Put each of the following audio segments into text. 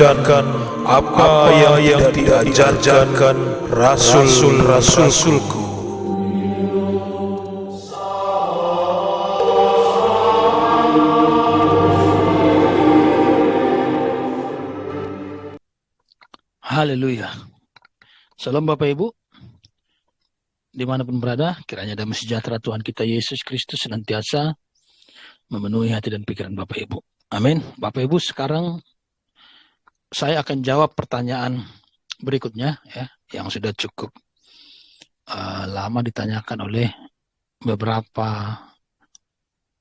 mengajarkan apa yang tidak diajarkan rasul-rasulku. Haleluya. Salam Bapak Ibu, dimanapun berada, kiranya damai sejahtera Tuhan kita Yesus Kristus senantiasa memenuhi hati dan pikiran Bapak Ibu. Amin. Bapak Ibu, sekarang saya akan jawab pertanyaan berikutnya ya, yang sudah cukup lama ditanyakan oleh beberapa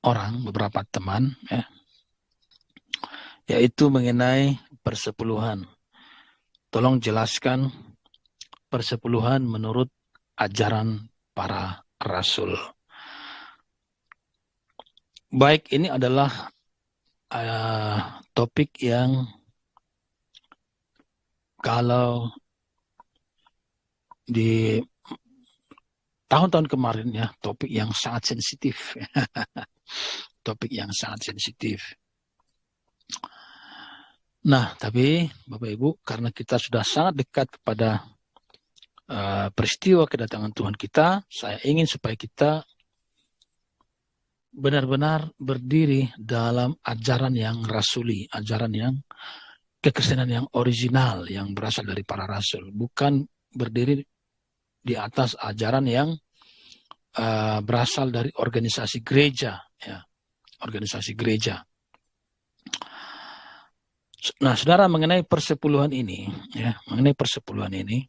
orang, beberapa teman ya, yaitu mengenai persepuluhan. Tolong jelaskan persepuluhan menurut ajaran para rasul. Baik, ini adalah topik yang kalau di tahun-tahun kemarin ya, topik yang sangat sensitif. Topik yang sangat sensitif. Nah, tapi Bapak Ibu, karena kita sudah sangat dekat kepada peristiwa kedatangan Tuhan kita, saya ingin supaya kita benar-benar berdiri dalam ajaran yang rasuli, ajaran yang kekristenan yang original, yang berasal dari para rasul, bukan berdiri di atas ajaran yang berasal dari organisasi gereja, ya, organisasi gereja. Nah, saudara, mengenai persepuluhan ini, ya, mengenai persepuluhan ini,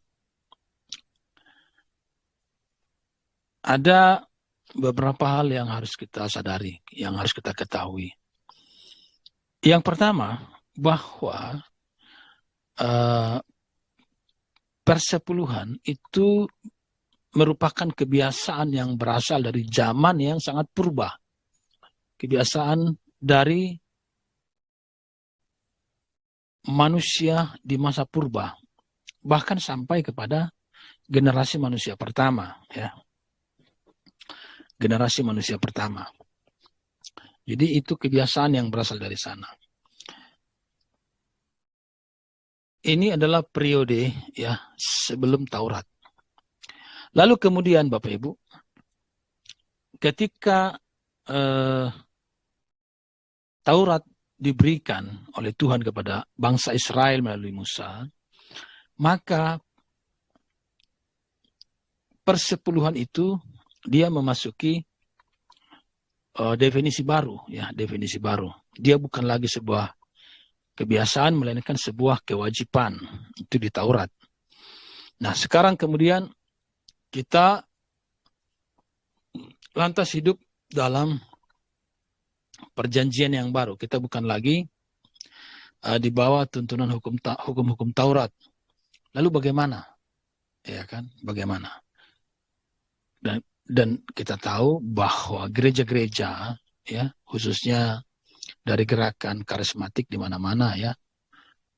ada beberapa hal yang harus kita sadari, yang harus kita ketahui. Yang pertama, bahwa persepuluhan itu merupakan kebiasaan yang berasal dari zaman yang sangat purba. Kebiasaan dari manusia di masa purba, bahkan sampai kepada generasi manusia pertama, ya. Generasi manusia pertama. Jadi itu kebiasaan yang berasal dari sana. Ini adalah periode ya sebelum Taurat. Lalu kemudian Bapak Ibu, ketika Taurat diberikan oleh Tuhan kepada bangsa Israel melalui Musa, maka persepuluhan itu dia memasuki definisi baru, ya, definisi baru. Dia bukan lagi sebuah kebiasaan, melainkan sebuah kewajiban. Itu di Taurat. Nah, sekarang kemudian kita lantas hidup dalam perjanjian yang baru. Kita bukan lagi di bawah tuntunan hukum-hukum Taurat. Lalu bagaimana? Ya kan, bagaimana? Dan kita tahu bahwa gereja-gereja, ya, khususnya dari gerakan karismatik di mana-mana, ya.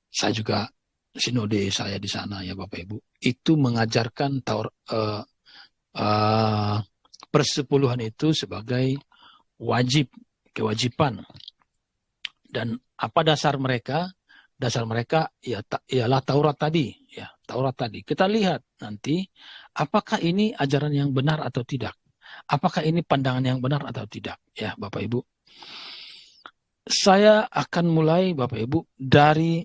Saya juga sinode saya di sana, ya Bapak Ibu. Itu mengajarkan persepuluhan itu sebagai wajib, kewajiban. Dan apa dasar mereka? Dasar mereka ya ialah Taurat tadi, ya, Taurat tadi. Kita lihat nanti apakah ini ajaran yang benar atau tidak. Apakah ini pandangan yang benar atau tidak, ya Bapak Ibu. Saya akan mulai Bapak Ibu dari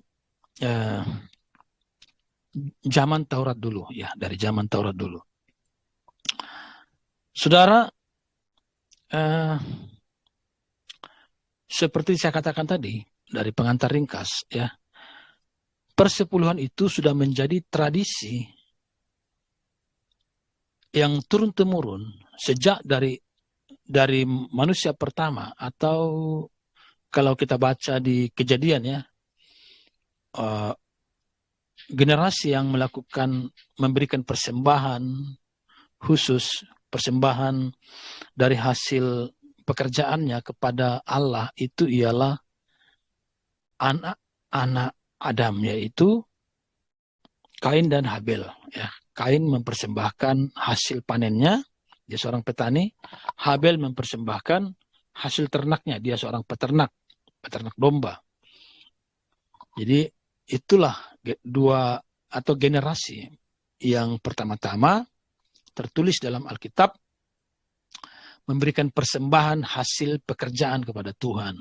zaman Taurat dulu, ya, dari zaman Taurat dulu. Saudara, seperti saya katakan tadi dari pengantar ringkas, ya, persepuluhan itu sudah menjadi tradisi yang turun-temurun sejak dari manusia pertama, atau kalau kita baca di Kejadian, ya, generasi yang memberikan persembahan khusus, persembahan dari hasil pekerjaannya kepada Allah, itu ialah anak-anak Adam, yaitu Kain dan Habel, ya. Kain mempersembahkan hasil panennya, dia seorang petani. Habel mempersembahkan hasil ternaknya, dia seorang peternak domba. Jadi itulah dua atau generasi yang pertama-tama tertulis dalam Alkitab memberikan persembahan hasil pekerjaan kepada Tuhan.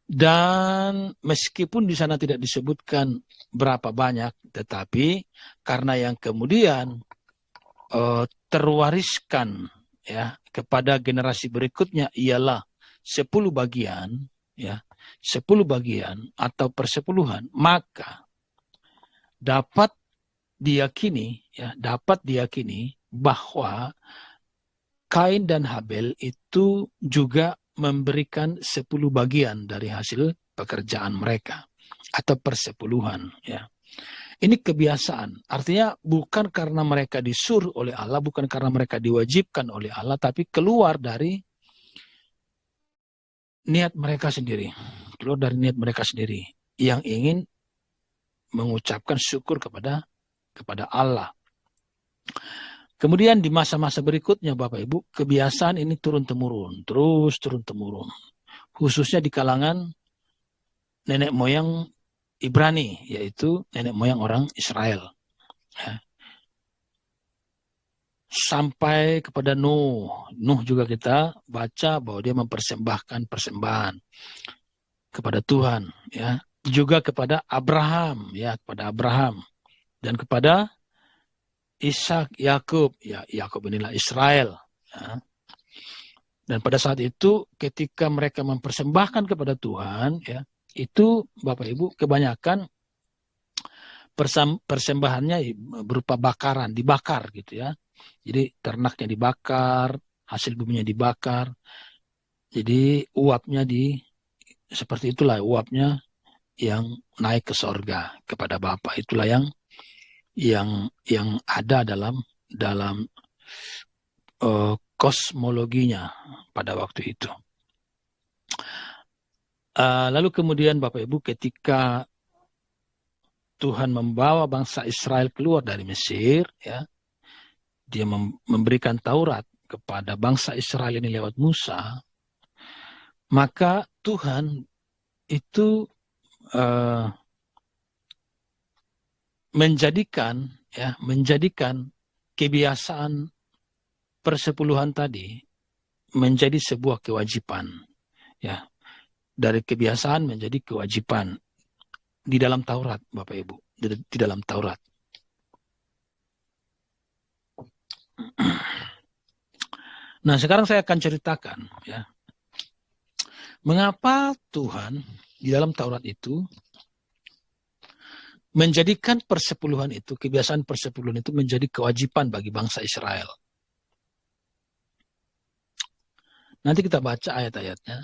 Dan meskipun di sana tidak disebutkan berapa banyak, tetapi karena yang kemudian terwariskan ya kepada generasi berikutnya ialah 10 bagian ya, 10 bagian atau persepuluhan, maka dapat diyakini bahwa Kain dan Habel itu juga memberikan 10 bagian dari hasil pekerjaan mereka atau persepuluhan ya. Ini kebiasaan, artinya bukan karena mereka disuruh oleh Allah, bukan karena mereka diwajibkan oleh Allah, tapi keluar dari niat mereka sendiri, yang ingin mengucapkan syukur kepada Allah. Kemudian di masa-masa berikutnya Bapak Ibu, kebiasaan ini turun-temurun, terus turun-temurun. Khususnya di kalangan nenek moyang Ibrani, yaitu nenek moyang orang Israel. Ya. Sampai kepada Nuh. Nuh juga kita baca bahwa dia mempersembahkan persembahan kepada Tuhan. Ya. Juga kepada Abraham, dan kepada Ishak, Yakub, ya Yakub inilah Israel. Ya. Dan pada saat itu ketika mereka mempersembahkan kepada Tuhan, ya, itu Bapak Ibu kebanyakan persembahannya berupa bakaran, dibakar gitu ya. Jadi ternaknya dibakar, hasil buminya dibakar. Jadi uapnya seperti itulah uapnya yang naik ke sorga kepada Bapa. Itulah yang ada dalam kosmologinya pada waktu itu. Lalu kemudian Bapak Ibu ketika Tuhan membawa bangsa Israel keluar dari Mesir, ya, dia memberikan Taurat kepada bangsa Israel ini lewat Musa, maka Tuhan itu menjadikan kebiasaan persepuluhan tadi menjadi sebuah kewajiban, ya, dari kebiasaan menjadi kewajiban di dalam Taurat, Bapak Ibu, di dalam Taurat. Nah, sekarang saya akan ceritakan, ya, mengapa Tuhan di dalam Taurat itu menjadikan persepuluhan itu, kebiasaan persepuluhan itu menjadi kewajiban bagi bangsa Israel. Nanti kita baca ayat-ayatnya.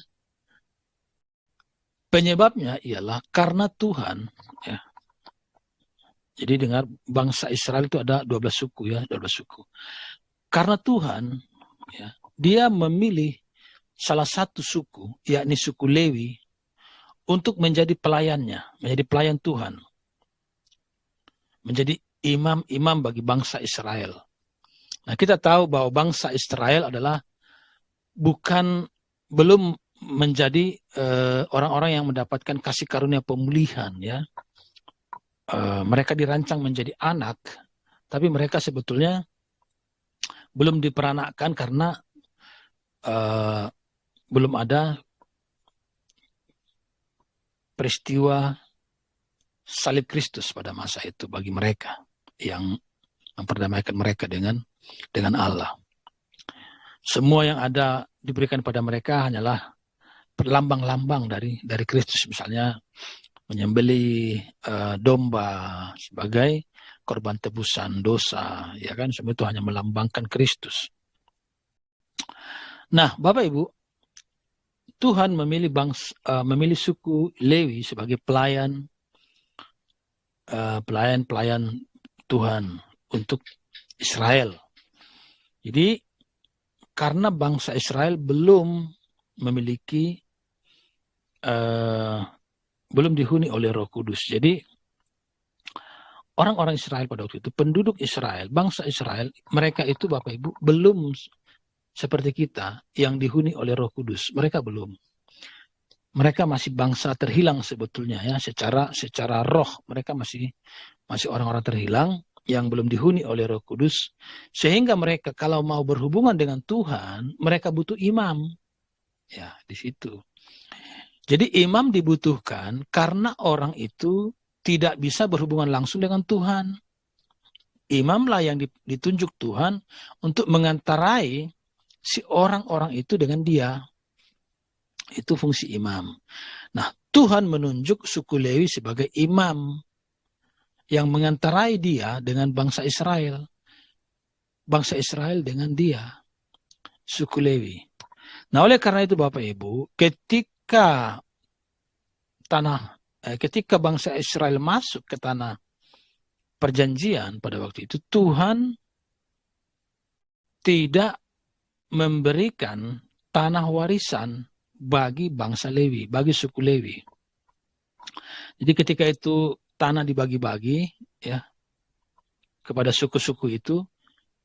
Penyebabnya ialah karena Tuhan, ya. Jadi dengar, bangsa Israel itu ada 12 suku, ya, 12 suku. Karena Tuhan, ya, dia memilih salah satu suku, yakni suku Lewi, untuk menjadi pelayannya, menjadi pelayan Tuhan. Menjadi imam-imam bagi bangsa Israel. Nah, kita tahu bahwa bangsa Israel adalah belum menjadi orang-orang yang mendapatkan kasih karunia pemulihan, ya. Mereka dirancang menjadi anak, tapi mereka sebetulnya belum diperanakkan karena belum ada peristiwa salib Kristus pada masa itu bagi mereka yang memperdamaikan mereka dengan Allah. Semua yang ada diberikan pada mereka hanyalah lambang-lambang dari Kristus, misalnya menyembelih domba sebagai korban tebusan dosa, ya kan, semua itu hanya melambangkan Kristus. Nah, Bapak Ibu, Tuhan memilih suku Lewi sebagai pelayan Tuhan untuk Israel. Jadi karena bangsa Israel belum memiliki belum dihuni oleh Roh Kudus. Jadi orang-orang Israel pada waktu itu, penduduk Israel, bangsa Israel, mereka itu Bapak Ibu belum seperti kita yang dihuni oleh Roh Kudus. Mereka belum. mereka masih bangsa terhilang sebetulnya ya, secara roh mereka masih orang-orang terhilang yang belum dihuni oleh Roh Kudus, sehingga mereka kalau mau berhubungan dengan Tuhan mereka butuh imam ya, di situ. Jadi imam dibutuhkan karena orang itu tidak bisa berhubungan langsung dengan Tuhan. Imamlah yang ditunjuk Tuhan untuk mengantarai si orang-orang itu dengan dia. Itu fungsi imam. Nah, Tuhan menunjuk suku Lewi sebagai imam yang mengantarai dia dengan bangsa Israel. Bangsa Israel dengan dia, suku Lewi. Nah, oleh karena itu Bapak Ibu, ketika bangsa Israel masuk ke tanah perjanjian pada waktu itu, Tuhan tidak memberikan tanah warisan bagi bangsa Lewi, bagi suku Lewi. Jadi ketika itu tanah dibagi-bagi ya kepada suku-suku itu,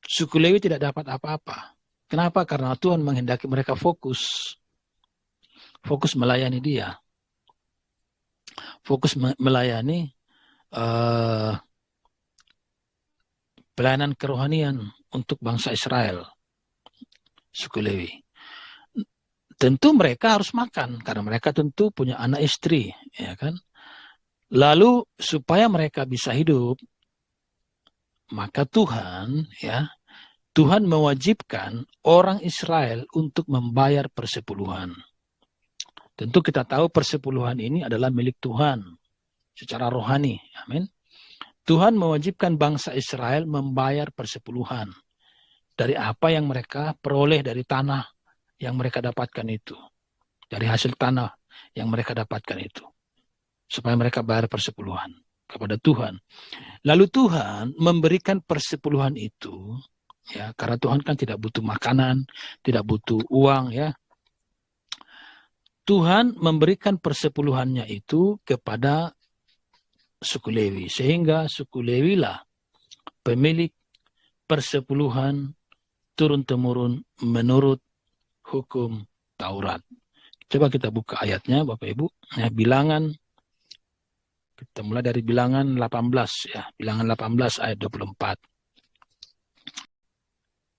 suku Lewi tidak dapat apa-apa. Kenapa? Karena Tuhan menghendaki mereka fokus melayani Dia, fokus melayani pelayanan kerohanian untuk bangsa Israel, suku Lewi. Tentu mereka harus makan karena mereka tentu punya anak istri, ya kan? Lalu supaya mereka bisa hidup, maka Tuhan mewajibkan orang Israel untuk membayar persepuluhan. Tentu kita tahu persepuluhan ini adalah milik Tuhan secara rohani. Amin. Tuhan mewajibkan bangsa Israel membayar persepuluhan dari apa yang mereka peroleh dari tanah yang mereka dapatkan itu. Dari hasil tanah yang mereka dapatkan itu. Supaya mereka bayar persepuluhan kepada Tuhan. Lalu Tuhan memberikan persepuluhan itu, ya, karena Tuhan kan tidak butuh makanan, tidak butuh uang, ya. Tuhan memberikan persepuluhannya itu kepada suku Lewi, sehingga suku Lewi lah pemilik persepuluhan turun-temurun menurut hukum Taurat. Coba kita buka ayatnya Bapak Ibu. Ya, Bilangan, kita mulai dari Bilangan 18 ya. Bilangan 18 ayat 24.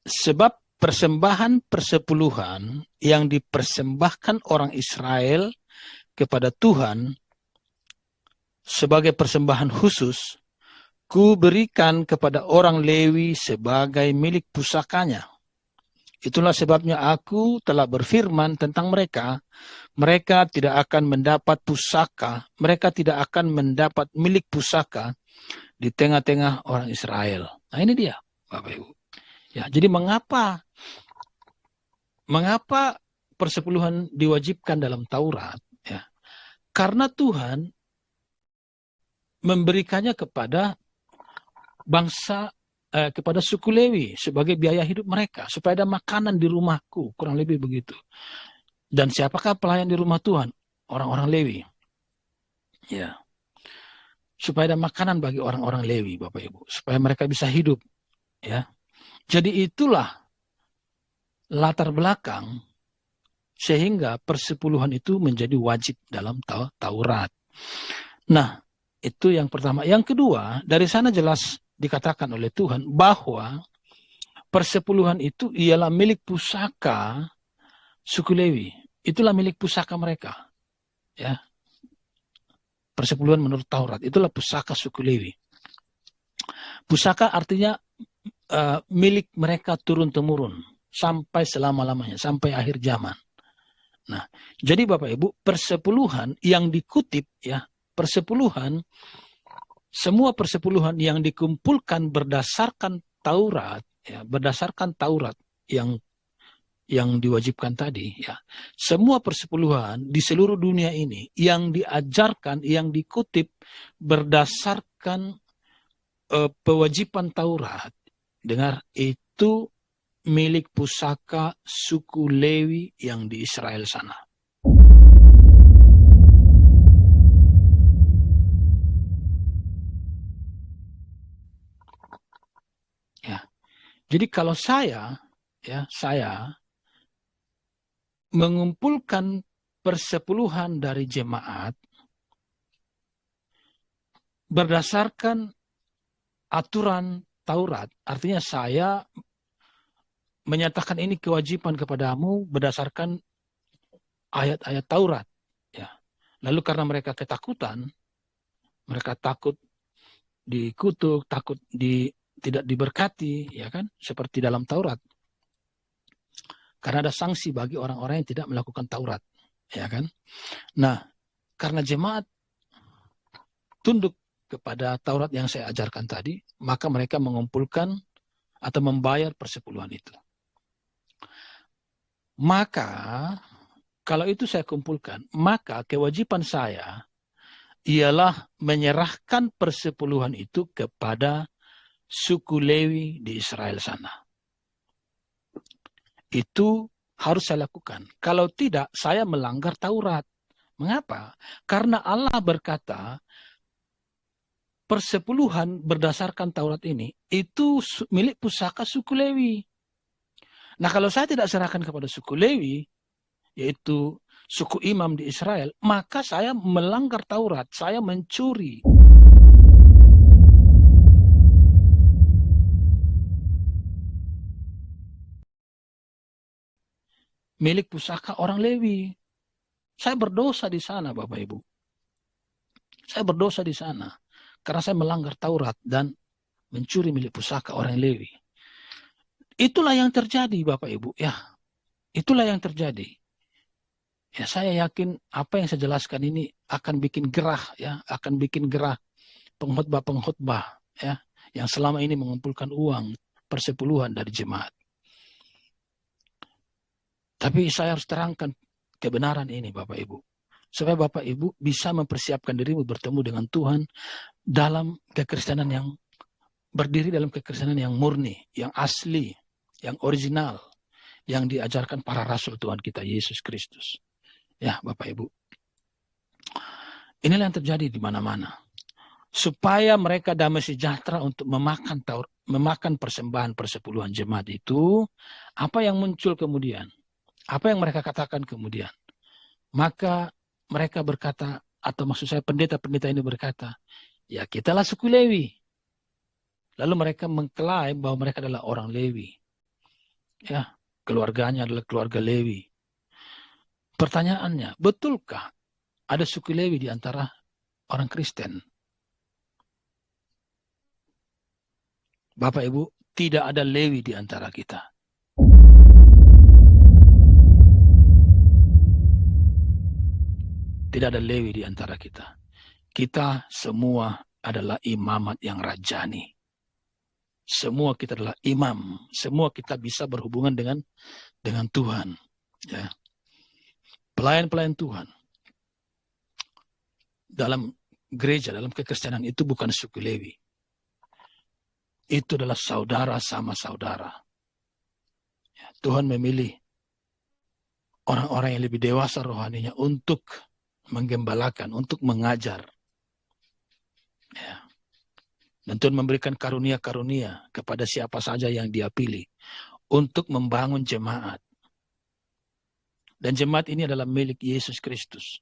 Sebab persembahan persepuluhan yang dipersembahkan orang Israel kepada Tuhan sebagai persembahan khusus, ku berikan kepada orang Lewi sebagai milik pusakanya. Itulah sebabnya aku telah berfirman tentang mereka, mereka tidak akan mendapat pusaka, mereka tidak akan mendapat milik pusaka di tengah-tengah orang Israel. Nah ini dia, Bapak Ibu. Ya, jadi mengapa persepuluhan diwajibkan dalam Taurat? Ya, karena Tuhan memberikannya kepada bangsa kepada suku Lewi sebagai biaya hidup mereka, supaya ada makanan di rumahku, kurang lebih begitu. Dan siapakah pelayan di rumah Tuhan? Orang-orang Lewi. Ya. Supaya ada makanan bagi orang-orang Lewi, Bapak Ibu, supaya mereka bisa hidup, ya. Jadi itulah latar belakang sehingga persepuluhan itu menjadi wajib dalam Taurat. Nah, itu yang pertama. Yang kedua, dari sana jelas dikatakan oleh Tuhan bahwa persepuluhan itu ialah milik pusaka suku Lewi. Itulah milik pusaka mereka. Ya. Persepuluhan menurut Taurat itulah pusaka suku Lewi. Pusaka artinya milik mereka turun-temurun sampai selama-lamanya, sampai akhir zaman. Nah, jadi Bapak Ibu, persepuluhan yang dikutip ya, semua persepuluhan yang dikumpulkan berdasarkan Taurat, ya, berdasarkan Taurat yang diwajibkan tadi, ya, semua persepuluhan di seluruh dunia ini yang diajarkan, yang dikutip berdasarkan kewajiban Taurat, dengar, itu milik pusaka suku Lewi yang di Israel sana. Ya. Jadi kalau saya mengumpulkan persepuluhan dari jemaat berdasarkan aturan Taurat. Artinya saya menyatakan ini kewajiban kepadamu berdasarkan ayat-ayat Taurat. Ya. Lalu karena mereka ketakutan, mereka takut dikutuk, takut tidak diberkati, ya kan? Seperti dalam Taurat. Karena ada sanksi bagi orang-orang yang tidak melakukan Taurat, ya kan? Nah, karena jemaat tunduk kepada Taurat yang saya ajarkan tadi, maka mereka mengumpulkan atau membayar persepuluhan itu. Maka kalau itu saya kumpulkan, maka kewajiban saya ialah menyerahkan persepuluhan itu kepada suku Lewi di Israel sana. Itu harus saya lakukan. Kalau tidak, saya melanggar Taurat. Mengapa? Karena Allah berkata, persepuluhan berdasarkan Taurat ini, itu milik pusaka suku Lewi. Nah, kalau saya tidak serahkan kepada suku Lewi, yaitu suku imam di Israel, maka saya melanggar Taurat, saya mencuri. Milik pusaka orang Lewi. Saya berdosa di sana, Bapak Ibu. Saya berdosa di sana karena saya melanggar Taurat dan mencuri milik pusaka orang Lewi. Itulah yang terjadi, Bapak Ibu. Ya, itulah yang terjadi. Ya, saya yakin apa yang saya jelaskan ini akan bikin gerah, ya, akan bikin gerah pengkhotbah-pengkhotbah, ya, yang selama ini mengumpulkan uang persepuluhan dari jemaat. Tapi saya harus terangkan kebenaran ini, Bapak Ibu. Supaya Bapak Ibu bisa mempersiapkan dirimu bertemu dengan Tuhan dalam kekristenan yang berdiri dalam kekristenan yang murni, yang asli, yang original, yang diajarkan para rasul Tuhan kita Yesus Kristus. Ya, Bapak Ibu. Inilah yang terjadi di mana-mana. Supaya mereka damai sejahtera untuk memakan persembahan persepuluhan jemaat itu, apa yang muncul kemudian? Apa yang mereka katakan kemudian? Maka mereka berkata, atau maksud saya pendeta-pendeta ini berkata, ya kitalah suku Lewi. Lalu mereka mengklaim bahwa mereka adalah orang Lewi. Ya, keluarganya adalah keluarga Lewi. Pertanyaannya, betulkah ada suku Lewi di antara orang Kristen? Bapak Ibu, tidak ada Lewi di antara kita. Tidak ada Lewi di antara kita. Kita semua adalah imamat yang rajani. Semua kita adalah imam. Semua kita bisa berhubungan dengan Tuhan. Ya. Pelayan-pelayan Tuhan. Dalam gereja, dalam kekristenan itu bukan suku Lewi. Itu adalah saudara sama saudara. Ya, Tuhan memilih orang-orang yang lebih dewasa rohaninya untuk menggembalakan, untuk mengajar. Ya. Dan Tuhan memberikan karunia-karunia kepada siapa saja yang Dia pilih untuk membangun jemaat. Dan jemaat ini adalah milik Yesus Kristus.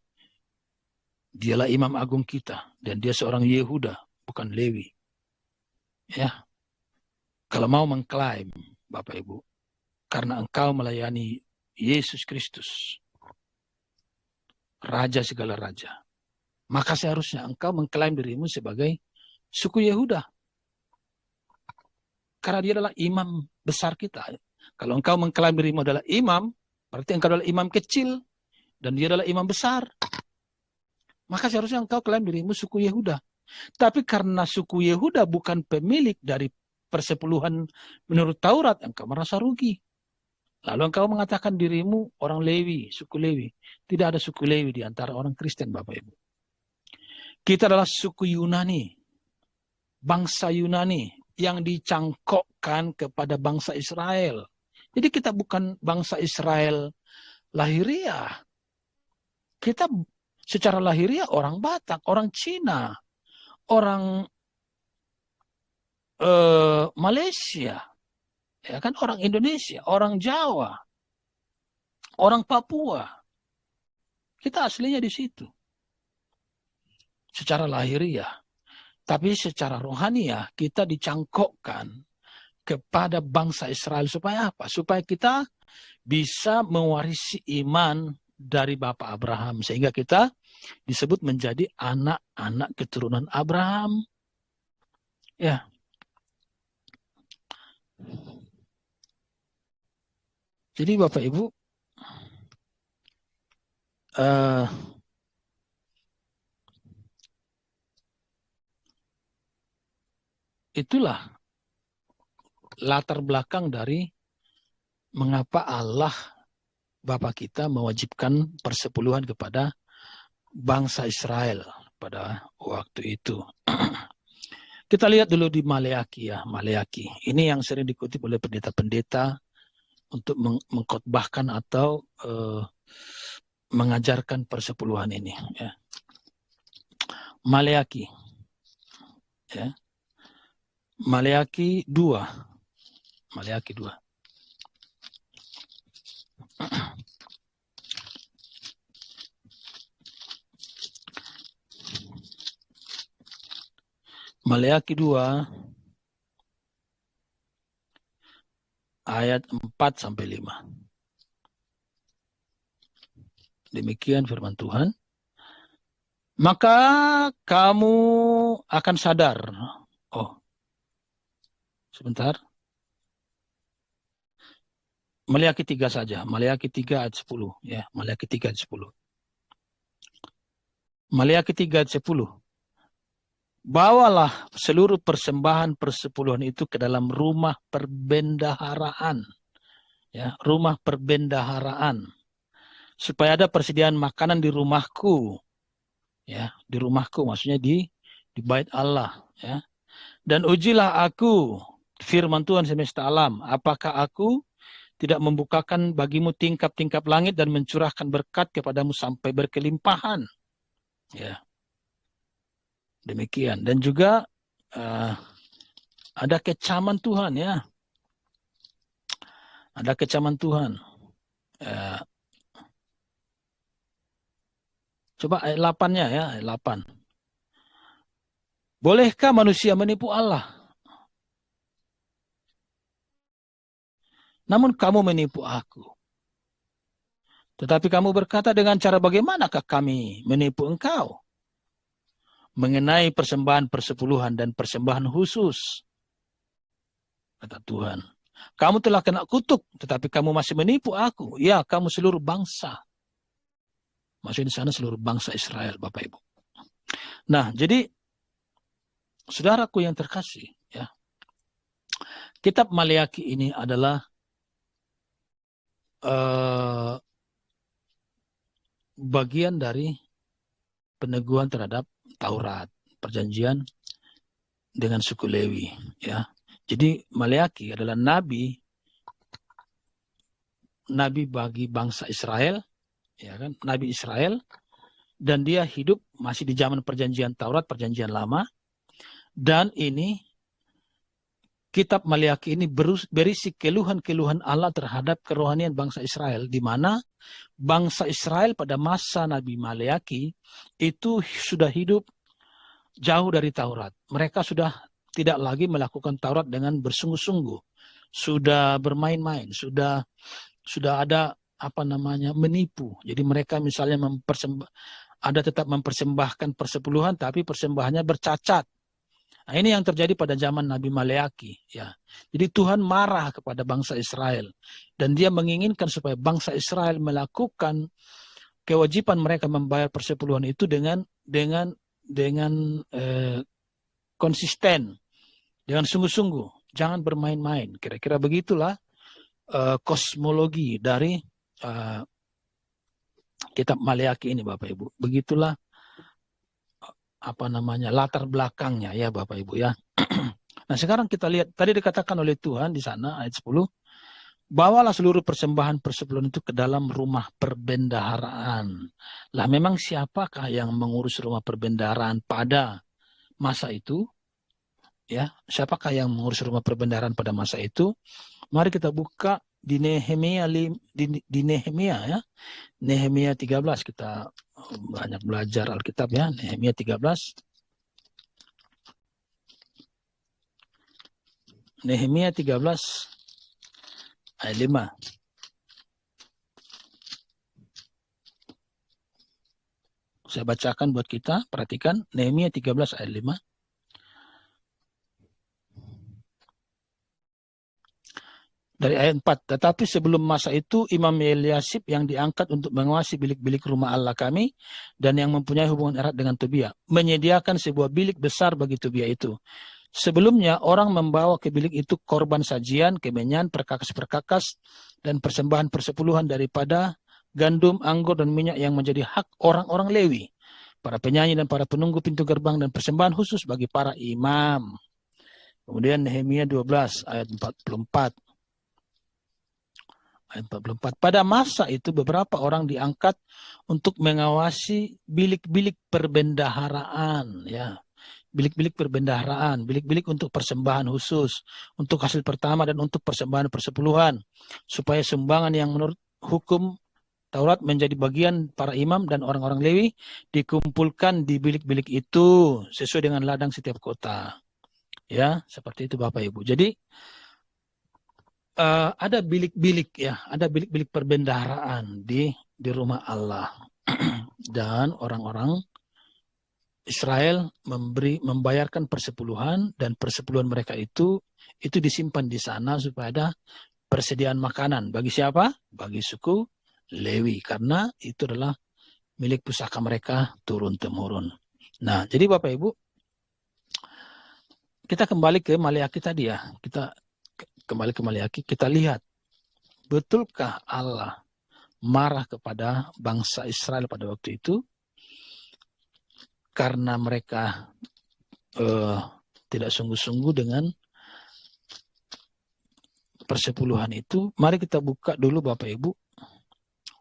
Dialah imam agung kita dan dia seorang Yehuda, bukan Lewi. Ya. Kalau mau mengklaim, Bapak Ibu, karena engkau melayani Yesus Kristus, Raja segala raja, maka seharusnya engkau mengklaim dirimu sebagai suku Yehuda. Karena dia adalah imam besar kita. Kalau engkau mengklaim dirimu adalah imam, berarti engkau adalah imam kecil, dan dia adalah imam besar. Maka seharusnya engkau klaim dirimu suku Yehuda. Tapi karena suku Yehuda bukan pemilik dari persepuluhan menurut Taurat, engkau merasa rugi. Lalu engkau mengatakan dirimu orang Lewi, suku Lewi. Tidak ada suku Lewi di antara orang Kristen, Bapak Ibu. Kita adalah suku Yunani, bangsa Yunani yang dicangkokkan kepada bangsa Israel. Jadi kita bukan bangsa Israel lahiriah. Kita secara lahiriah orang Batak, orang Cina, orang Malaysia, ya kan, orang Indonesia, orang Jawa, orang Papua. Kita aslinya di situ. Secara lahiriah. Tapi secara rohaniah kita dicangkokkan kepada bangsa Israel. Supaya apa? Supaya kita bisa mewarisi iman dari Bapak Abraham. Sehingga kita disebut menjadi anak-anak keturunan Abraham. Ya. Jadi Bapak Ibu, itulah latar belakang dari mengapa Allah Bapa kita mewajibkan persepuluhan kepada bangsa Israel pada waktu itu. Kita lihat dulu di Maleaki ya, Maleaki. Ini yang sering dikutip oleh pendeta-pendeta untuk mengkhotbahkan atau mengajarkan persepuluhan ini. Ya. Maleaki, ya. Maleaki 2. Maleaki 2. Maleaki 2 ayat 4 sampai 5. Demikian firman Tuhan. Maka kamu akan sadar. Oh, sebentar. Maleaki 3 saja. Maleaki 3 ayat 10. Ya, Maleaki 3 ayat 10. Maleaki 3 ayat 10. Bawalah seluruh persembahan persepuluhan itu ke dalam rumah perbendaharaan. Ya, rumah perbendaharaan. Supaya ada persediaan makanan di rumahku. Ya, di rumahku maksudnya di bait Allah, ya. Dan ujilah aku, firman Tuhan semesta alam, apakah aku tidak membukakan bagimu tingkap-tingkap langit dan mencurahkan berkat kepadamu sampai berkelimpahan. Ya. Demikian. Dan juga ada kecaman Tuhan, ya. Ada kecaman Tuhan. Coba ayat 8-nya ya, ayat 8. Bolehkah manusia menipu Allah? Namun kamu menipu aku. Tetapi kamu berkata, dengan cara bagaimanakah kami menipu engkau? Mengenai persembahan persepuluhan dan persembahan khusus. Kata Tuhan. Kamu telah kena kutuk, tetapi kamu masih menipu aku. Ya, kamu seluruh bangsa. Maksudnya di sana seluruh bangsa Israel, Bapak Ibu. Nah, jadi saudaraku yang terkasih, ya. Kitab Maleaki ini adalah bagian dari peneguhan terhadap Taurat, perjanjian dengan suku Lewi, ya. Jadi Maleaki adalah nabi bagi bangsa Israel, ya kan? Nabi Israel, dan dia hidup masih di zaman perjanjian Taurat, perjanjian lama. Dan ini kitab Maleaki ini berisi keluhan-keluhan Allah terhadap kerohanian bangsa Israel, di mana bangsa Israel pada masa Nabi Maleaki itu sudah hidup jauh dari Taurat. Mereka sudah tidak lagi melakukan Taurat dengan bersungguh-sungguh. Sudah bermain-main, sudah ada menipu. Jadi mereka misalnya tetap mempersembahkan persepuluhan, tapi persembahannya bercacat. Nah, ini yang terjadi pada zaman Nabi Maleaki, ya. Jadi Tuhan marah kepada bangsa Israel dan dia menginginkan supaya bangsa Israel melakukan kewajiban mereka membayar persepuluhan itu dengan konsisten, dengan sungguh-sungguh, jangan bermain-main. Kira-kira begitulah kosmologi dari kitab Maleaki ini, Bapak Ibu. Begitulah latar belakangnya, ya Bapak Ibu, ya. Nah, sekarang kita lihat, tadi dikatakan oleh Tuhan di sana ayat 10, bawalah seluruh persembahan persepuluhan itu ke dalam rumah perbendaharaan. Lah, memang siapakah yang mengurus rumah perbendaharaan pada masa itu? Ya, siapakah yang mengurus rumah perbendaharaan pada masa itu? Mari kita buka di Nehemia ya. Nehemia 13 kita banyak belajar Alkitab ya. Nehemia 13. Nehemia 13 ayat 5. Saya bacakan buat kita, perhatikan Nehemia 13 ayat 5. Dari ayat 4, tetapi sebelum masa itu Imam Eliasib yang diangkat untuk menguasai bilik-bilik rumah Allah kami dan yang mempunyai hubungan erat dengan Tobia menyediakan sebuah bilik besar bagi Tobia itu. Sebelumnya orang membawa ke bilik itu korban sajian, kemenyan, perkakas-perkakas dan persembahan persepuluhan daripada gandum, anggur dan minyak yang menjadi hak orang-orang Lewi, para penyanyi dan para penunggu pintu gerbang dan persembahan khusus bagi para imam. Kemudian Nehemia 12 ayat 44. Ayat 44. Pada masa itu beberapa orang diangkat untuk mengawasi bilik-bilik perbendaharaan ya. Bilik-bilik perbendaharaan, bilik-bilik untuk persembahan khusus, untuk hasil pertama dan untuk persembahan persepuluhan, supaya sumbangan yang menurut hukum Taurat menjadi bagian para imam dan orang-orang Lewi dikumpulkan di bilik-bilik itu sesuai dengan ladang setiap kota. Ya, seperti itu Bapak Ibu. Jadi ada bilik-bilik ya, ada bilik-bilik perbendaharaan di rumah Allah. Dan orang-orang Israel membayarkan persepuluhan dan persepuluhan mereka itu disimpan di sana supaya ada persediaan makanan bagi siapa? Bagi suku Lewi, karena itu adalah milik pusaka mereka turun-temurun. Nah, jadi Bapak Ibu, kita kembali ke Maleakhi tadi ya. Kita kembali ke Maleakhi, kita lihat betulkah Allah marah kepada bangsa Israel pada waktu itu karena mereka tidak sungguh-sungguh dengan persepuluhan itu. Mari kita buka dulu Bapak Ibu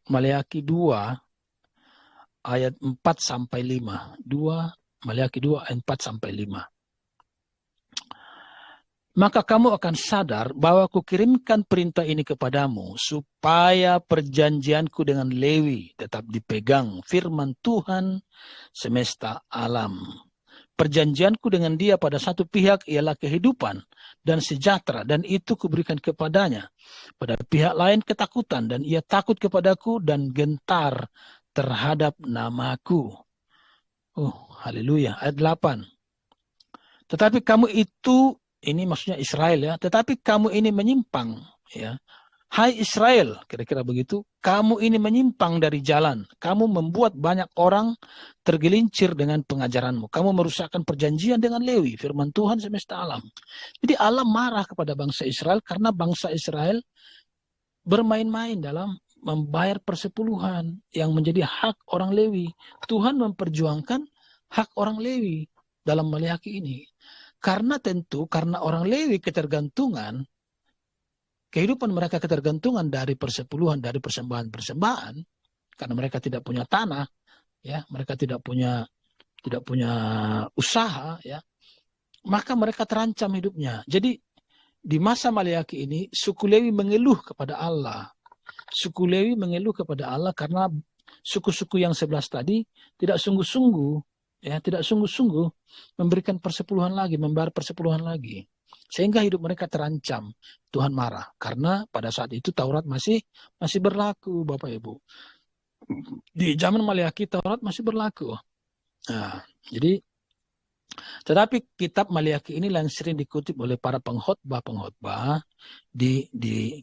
Maleakhi 2 ayat 4 sampai 5. Maleakhi 2 ayat 4 sampai 5. Maka kamu akan sadar bahwa kukirimkan perintah ini kepadamu supaya perjanjianku dengan Lewi tetap dipegang, firman Tuhan semesta alam. Perjanjianku dengan dia pada satu pihak ialah kehidupan dan sejahtera, dan itu kuberikan kepadanya. Pada pihak lain ketakutan, dan ia takut kepadaku dan gentar terhadap namaku. Oh, haleluya. Ayat 8. Tetapi kamu itu, ini maksudnya Israel ya, tetapi kamu ini menyimpang ya. Hai Israel, kira-kira begitu, kamu ini menyimpang dari jalan. Kamu membuat banyak orang tergelincir dengan pengajaranmu. Kamu merusakkan perjanjian dengan Lewi, firman Tuhan semesta alam. Jadi Allah marah kepada bangsa Israel karena bangsa Israel bermain-main dalam membayar persepuluhan yang menjadi hak orang Lewi. Tuhan memperjuangkan hak orang Lewi dalam Maleakhi ini. Karena orang Lewi ketergantungan, kehidupan mereka ketergantungan dari persepuluhan, dari persembahan-persembahan, karena mereka tidak punya tanah, ya, mereka tidak punya usaha, ya, maka mereka terancam hidupnya. Jadi di masa Maleakhi ini suku Lewi mengeluh kepada Allah. Suku Lewi mengeluh kepada Allah karena suku-suku yang 11 tadi tidak sungguh-sungguh, ya, tidak sungguh-sungguh memberikan persepuluhan lagi, membayar persepuluhan lagi. Sehingga hidup mereka terancam. Tuhan marah karena pada saat itu Taurat masih berlaku, Bapak Ibu. Di zaman Maleakhi Taurat masih berlaku. Nah, jadi tetapi kitab Maleakhi ini yang sering dikutip oleh para pengkhotbah di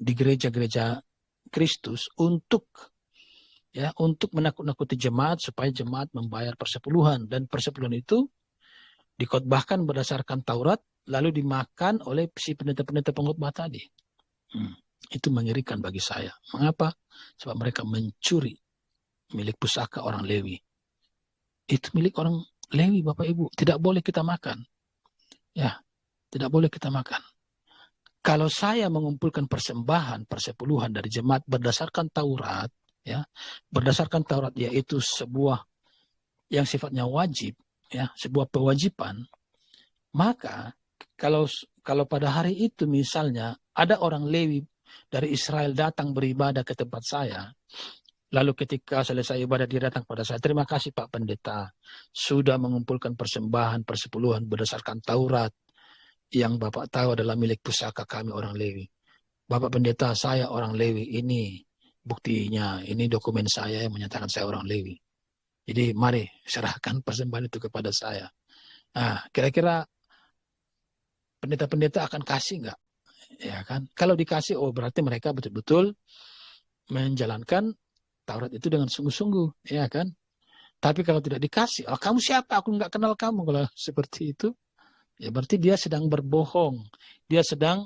gereja-gereja Kristus untuk menakut-nakuti jemaat supaya jemaat membayar persepuluhan, dan persepuluhan itu dikhotbahkan berdasarkan Taurat lalu dimakan oleh si pendeta-pendeta pengkhotbah tadi. Itu mengerikan bagi saya. Mengapa? Sebab mereka mencuri milik pusaka orang Lewi. Itu milik orang Lewi, Bapak Ibu. Tidak boleh kita makan. Ya, tidak boleh kita makan. Kalau saya mengumpulkan persembahan, persepuluhan dari jemaat berdasarkan Taurat, ya, berdasarkan Taurat yaitu sebuah yang sifatnya wajib, ya, sebuah kewajiban, maka kalau pada hari itu misalnya ada orang Lewi dari Israel datang beribadah ke tempat saya. Lalu ketika selesai ibadah dia datang pada saya, terima kasih Pak Pendeta, sudah mengumpulkan persembahan persepuluhan berdasarkan Taurat yang Bapak tahu adalah milik pusaka kami orang Lewi. Bapak Pendeta, saya orang Lewi, ini buktinya, ini dokumen saya yang menyatakan saya orang Lewi. Jadi mari serahkan persembahan itu kepada saya. Nah, kira-kira pendeta-pendeta akan kasih nggak? Ya kan? Kalau dikasih, oh berarti mereka betul-betul menjalankan Taurat itu dengan sungguh-sungguh, ya kan? Tapi kalau tidak dikasih, oh kamu siapa? Aku nggak kenal kamu. Kalau seperti itu, ya berarti dia sedang berbohong. Dia sedang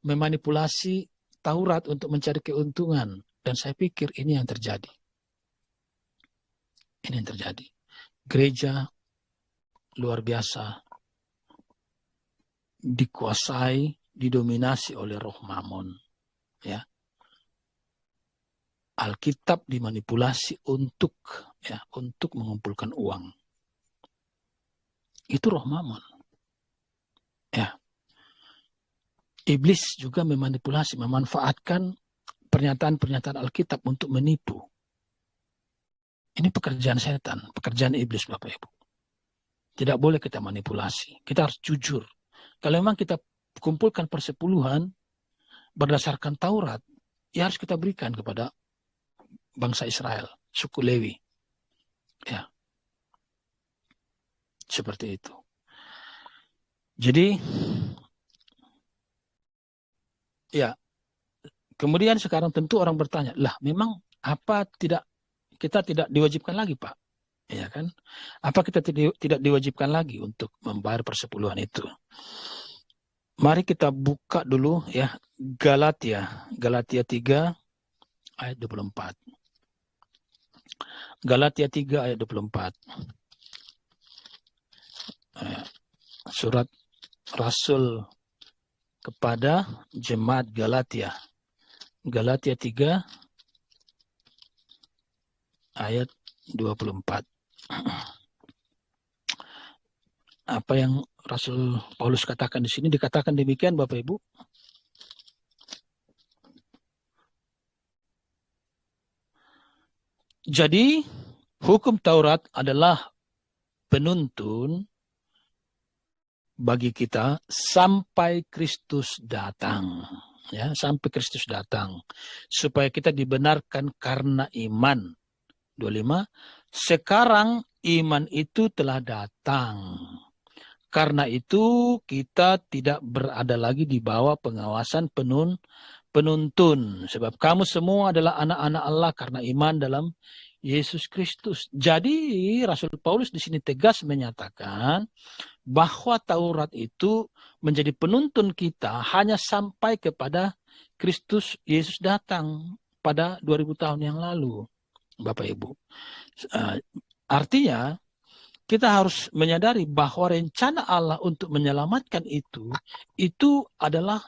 memanipulasi Taurat untuk mencari keuntungan. Dan saya pikir ini yang terjadi. Ini yang terjadi. Gereja luar biasa dikuasai, didominasi oleh roh Mamon. Ya, Alkitab dimanipulasi untuk mengumpulkan uang. Itu roh Mamon. Ya. Iblis juga memanipulasi, memanfaatkan pernyataan-pernyataan Alkitab untuk menipu. Ini pekerjaan setan, pekerjaan iblis Bapak Ibu. Tidak boleh kita manipulasi. Kita harus jujur. Kalau memang kita kumpulkan persepuluhan berdasarkan Taurat, ya harus kita berikan kepada bangsa Israel, suku Lewi. Ya. Seperti itu. Jadi, ya, kemudian sekarang tentu orang bertanya, lah memang apa kita tidak diwajibkan lagi Pak? Ya kan? Apa kita tidak diwajibkan lagi untuk membayar persepuluhan itu? Mari kita buka dulu ya Galatia 3 ayat 24. Galatia 3 ayat 24. Surat Rasul kepada jemaat Galatia. Galatia 3 ayat 24. Apa yang Rasul Paulus katakan di sini dikatakan demikian Bapak Ibu. Jadi hukum Taurat adalah penuntun bagi kita sampai Kristus datang. Ya, sampai Kristus datang. Supaya kita dibenarkan karena iman. 25. Sekarang iman itu telah datang. Karena itu kita tidak berada lagi di bawah pengawasan penuntun. Sebab kamu semua adalah anak-anak Allah karena iman dalam Yesus Kristus. Jadi Rasul Paulus di sini tegas menyatakan bahwa Taurat itu menjadi penuntun kita hanya sampai kepada Kristus Yesus datang pada 2000 tahun yang lalu, Bapak Ibu. Artinya kita harus menyadari bahwa rencana Allah untuk menyelamatkan itu adalah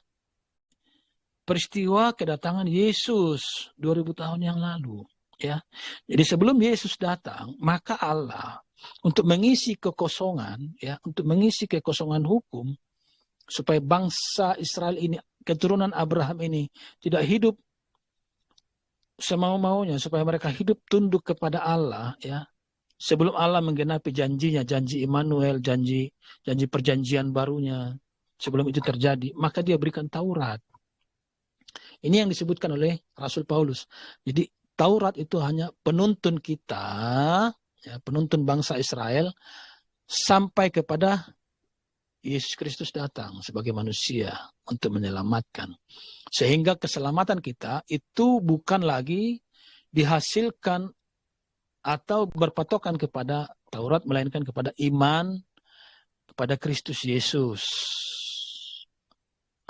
peristiwa kedatangan Yesus 2000 tahun yang lalu. Ya, jadi sebelum Yesus datang, maka Allah untuk mengisi kekosongan, ya, untuk mengisi kekosongan hukum, supaya bangsa Israel ini, keturunan Abraham ini, tidak hidup semau-maunya, supaya mereka hidup tunduk kepada Allah, ya. Sebelum Allah menggenapi janjinya, janji Immanuel, janji perjanjian barunya, sebelum itu terjadi, maka dia berikan Taurat. Ini yang disebutkan oleh Rasul Paulus. Jadi Taurat itu hanya penuntun kita, ya, penuntun bangsa Israel, sampai kepada Yesus Kristus datang sebagai manusia untuk menyelamatkan. Sehingga keselamatan kita itu bukan lagi dihasilkan atau berpatokan kepada Taurat, melainkan kepada iman kepada Kristus Yesus.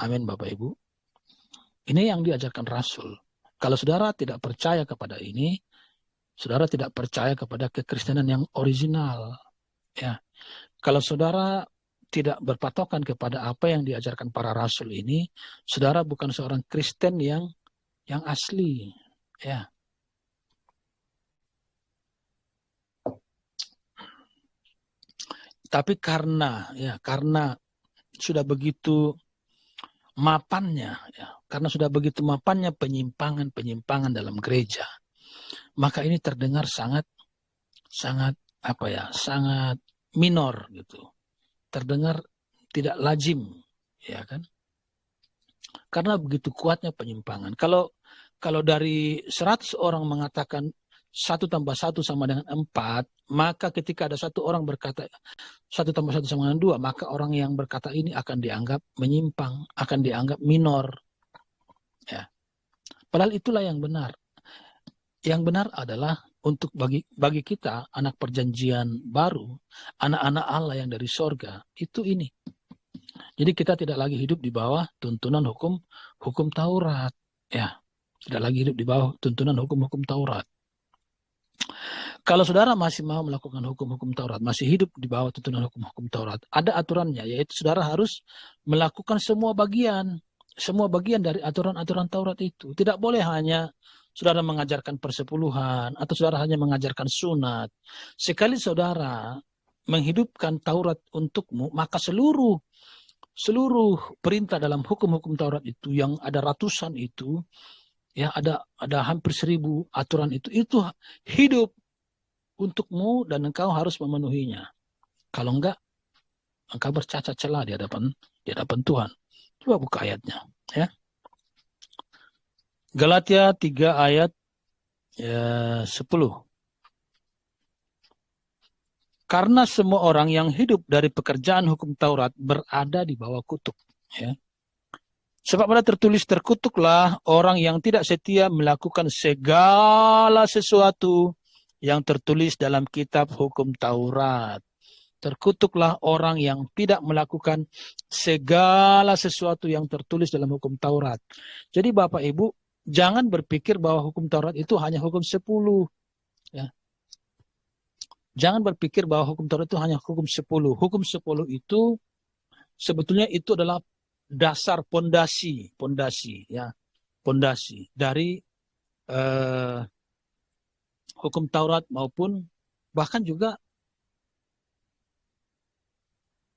Amin Bapak Ibu. Ini yang diajarkan Rasul. Kalau saudara tidak percaya kepada ini, saudara tidak percaya kepada kekristenan yang original. Ya. Kalau saudara tidak berpatokan kepada apa yang diajarkan para rasul ini, saudara bukan seorang Kristen yang asli. Ya. Tapi karena sudah begitu mapannya, ya, karena sudah begitu mapannya penyimpangan dalam gereja, maka ini terdengar sangat sangat minor gitu, terdengar tidak lazim, ya kan? Karena begitu kuatnya penyimpangan. Kalau dari 100 orang mengatakan 1+1 sama dengan 4, maka ketika ada satu orang berkata 1+1 sama dengan 2, maka orang yang berkata ini akan dianggap menyimpang, akan dianggap minor. Ya. Padahal itulah yang benar. Yang benar adalah untuk bagi kita, anak perjanjian baru, anak-anak Allah yang dari sorga, itu ini. Jadi kita tidak lagi hidup di bawah tuntunan hukum Taurat. Ya, tidak lagi hidup di bawah tuntunan hukum Taurat. Kalau saudara masih mau melakukan hukum Taurat, masih hidup di bawah tuntunan hukum Taurat, ada aturannya, yaitu saudara harus melakukan semua bagian dari aturan-aturan Taurat itu. Tidak boleh hanya saudara mengajarkan persepuluhan, atau saudara hanya mengajarkan sunat. Sekali saudara menghidupkan Taurat untukmu, maka seluruh perintah dalam hukum Taurat itu, yang ada ratusan itu, ya ada hampir 1000 aturan itu hidup untukmu dan engkau harus memenuhinya. Kalau enggak, engkau bercacat celah di hadapan Tuhan. Coba buka ayatnya, ya. Galatia 3 ayat 10. Karena semua orang yang hidup dari pekerjaan hukum Taurat berada di bawah kutuk, ya. Sebab ada tertulis, terkutuklah orang yang tidak setia melakukan segala sesuatu yang tertulis dalam kitab hukum Taurat. Terkutuklah orang yang tidak melakukan segala sesuatu yang tertulis dalam hukum Taurat. Jadi Bapak Ibu, jangan berpikir bahwa hukum Taurat itu hanya hukum 10. Ya. Jangan berpikir bahwa hukum Taurat itu hanya hukum 10. Hukum 10 itu sebetulnya itu adalah dasar pondasi dari hukum Taurat, maupun bahkan juga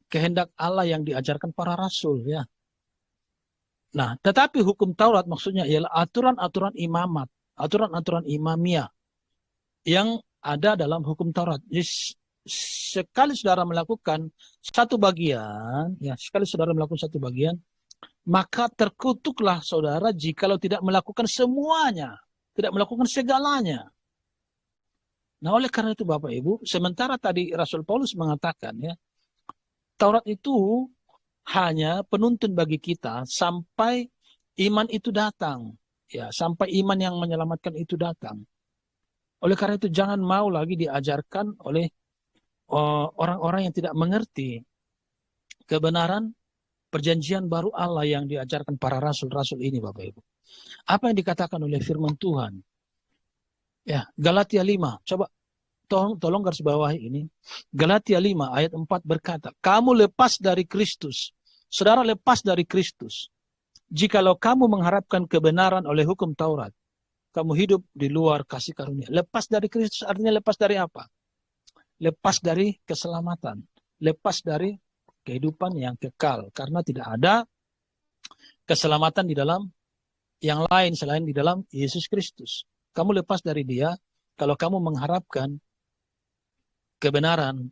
kehendak Allah yang diajarkan para rasul, ya. Nah, tetapi hukum Taurat maksudnya ialah aturan-aturan imamat, aturan-aturan imamiyah yang ada dalam hukum Taurat. Jadi, sekali saudara melakukan satu bagian, maka terkutuklah saudara jikalau tidak melakukan semuanya, tidak melakukan segalanya. Nah, oleh karena itu Bapak Ibu, sementara tadi Rasul Paulus mengatakan, ya, Taurat itu hanya penuntun bagi kita sampai iman itu datang, ya, sampai iman yang menyelamatkan itu datang. Oleh karena itu jangan mau lagi diajarkan oleh orang-orang yang tidak mengerti kebenaran perjanjian baru Allah yang diajarkan para rasul-rasul ini, Bapak Ibu. Apa yang dikatakan oleh firman Tuhan? Ya, Galatia 5. Coba tolong garis bawahi ini. Galatia 5 ayat 4 berkata, kamu lepas dari Kristus. Saudara lepas dari Kristus. Jikalau kamu mengharapkan kebenaran oleh hukum Taurat, kamu hidup di luar kasih karunia. Lepas dari Kristus artinya lepas dari apa? Lepas dari keselamatan. Lepas dari kehidupan yang kekal. Karena tidak ada keselamatan di dalam yang lain selain di dalam Yesus Kristus. Kamu lepas dari Dia kalau kamu mengharapkan kebenaran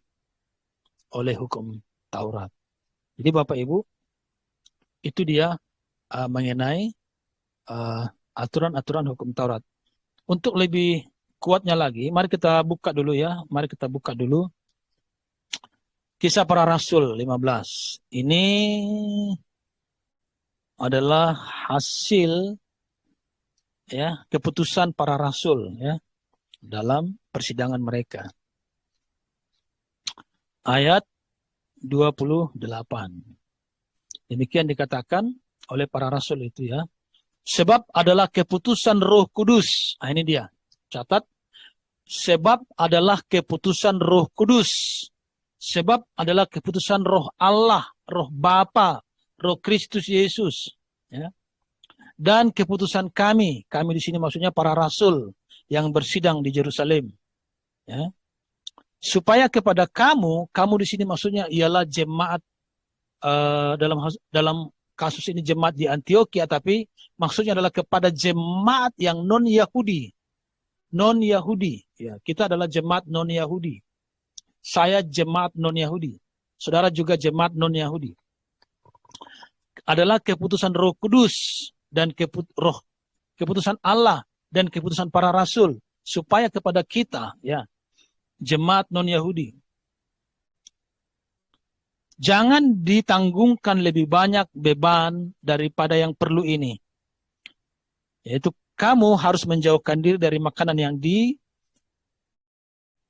oleh hukum Taurat. Jadi Bapak Ibu, itu dia mengenai aturan-aturan hukum Taurat. Untuk lebih kuatnya lagi, mari kita buka dulu, ya. Mari kita buka dulu Kisah Para Rasul 15. Ini adalah hasil, ya, keputusan para rasul, ya, dalam persidangan mereka. Ayat 28. Demikian dikatakan oleh para rasul itu, ya. Sebab adalah keputusan Roh Kudus. Nah, ini dia. Catat. Sebab adalah keputusan Roh Kudus. Sebab adalah keputusan Roh Allah, Roh Bapa, Roh Kristus Yesus, ya. Dan keputusan kami di sini maksudnya para rasul yang bersidang di Yerusalem, ya. Supaya kepada kamu di sini maksudnya ialah jemaat dalam kasus ini jemaat di Antioquia, tapi maksudnya adalah kepada jemaat yang non-Yahudi. Non-Yahudi. Ya, kita adalah jemaat non-Yahudi. Saya jemaat non-Yahudi. Saudara juga jemaat non-Yahudi. Adalah keputusan Roh Kudus dan keputusan Allah dan keputusan para rasul supaya kepada kita, ya, jemaat non-Yahudi, jangan ditanggungkan lebih banyak beban daripada yang perlu ini. Yaitu kamu harus menjauhkan diri dari makanan yang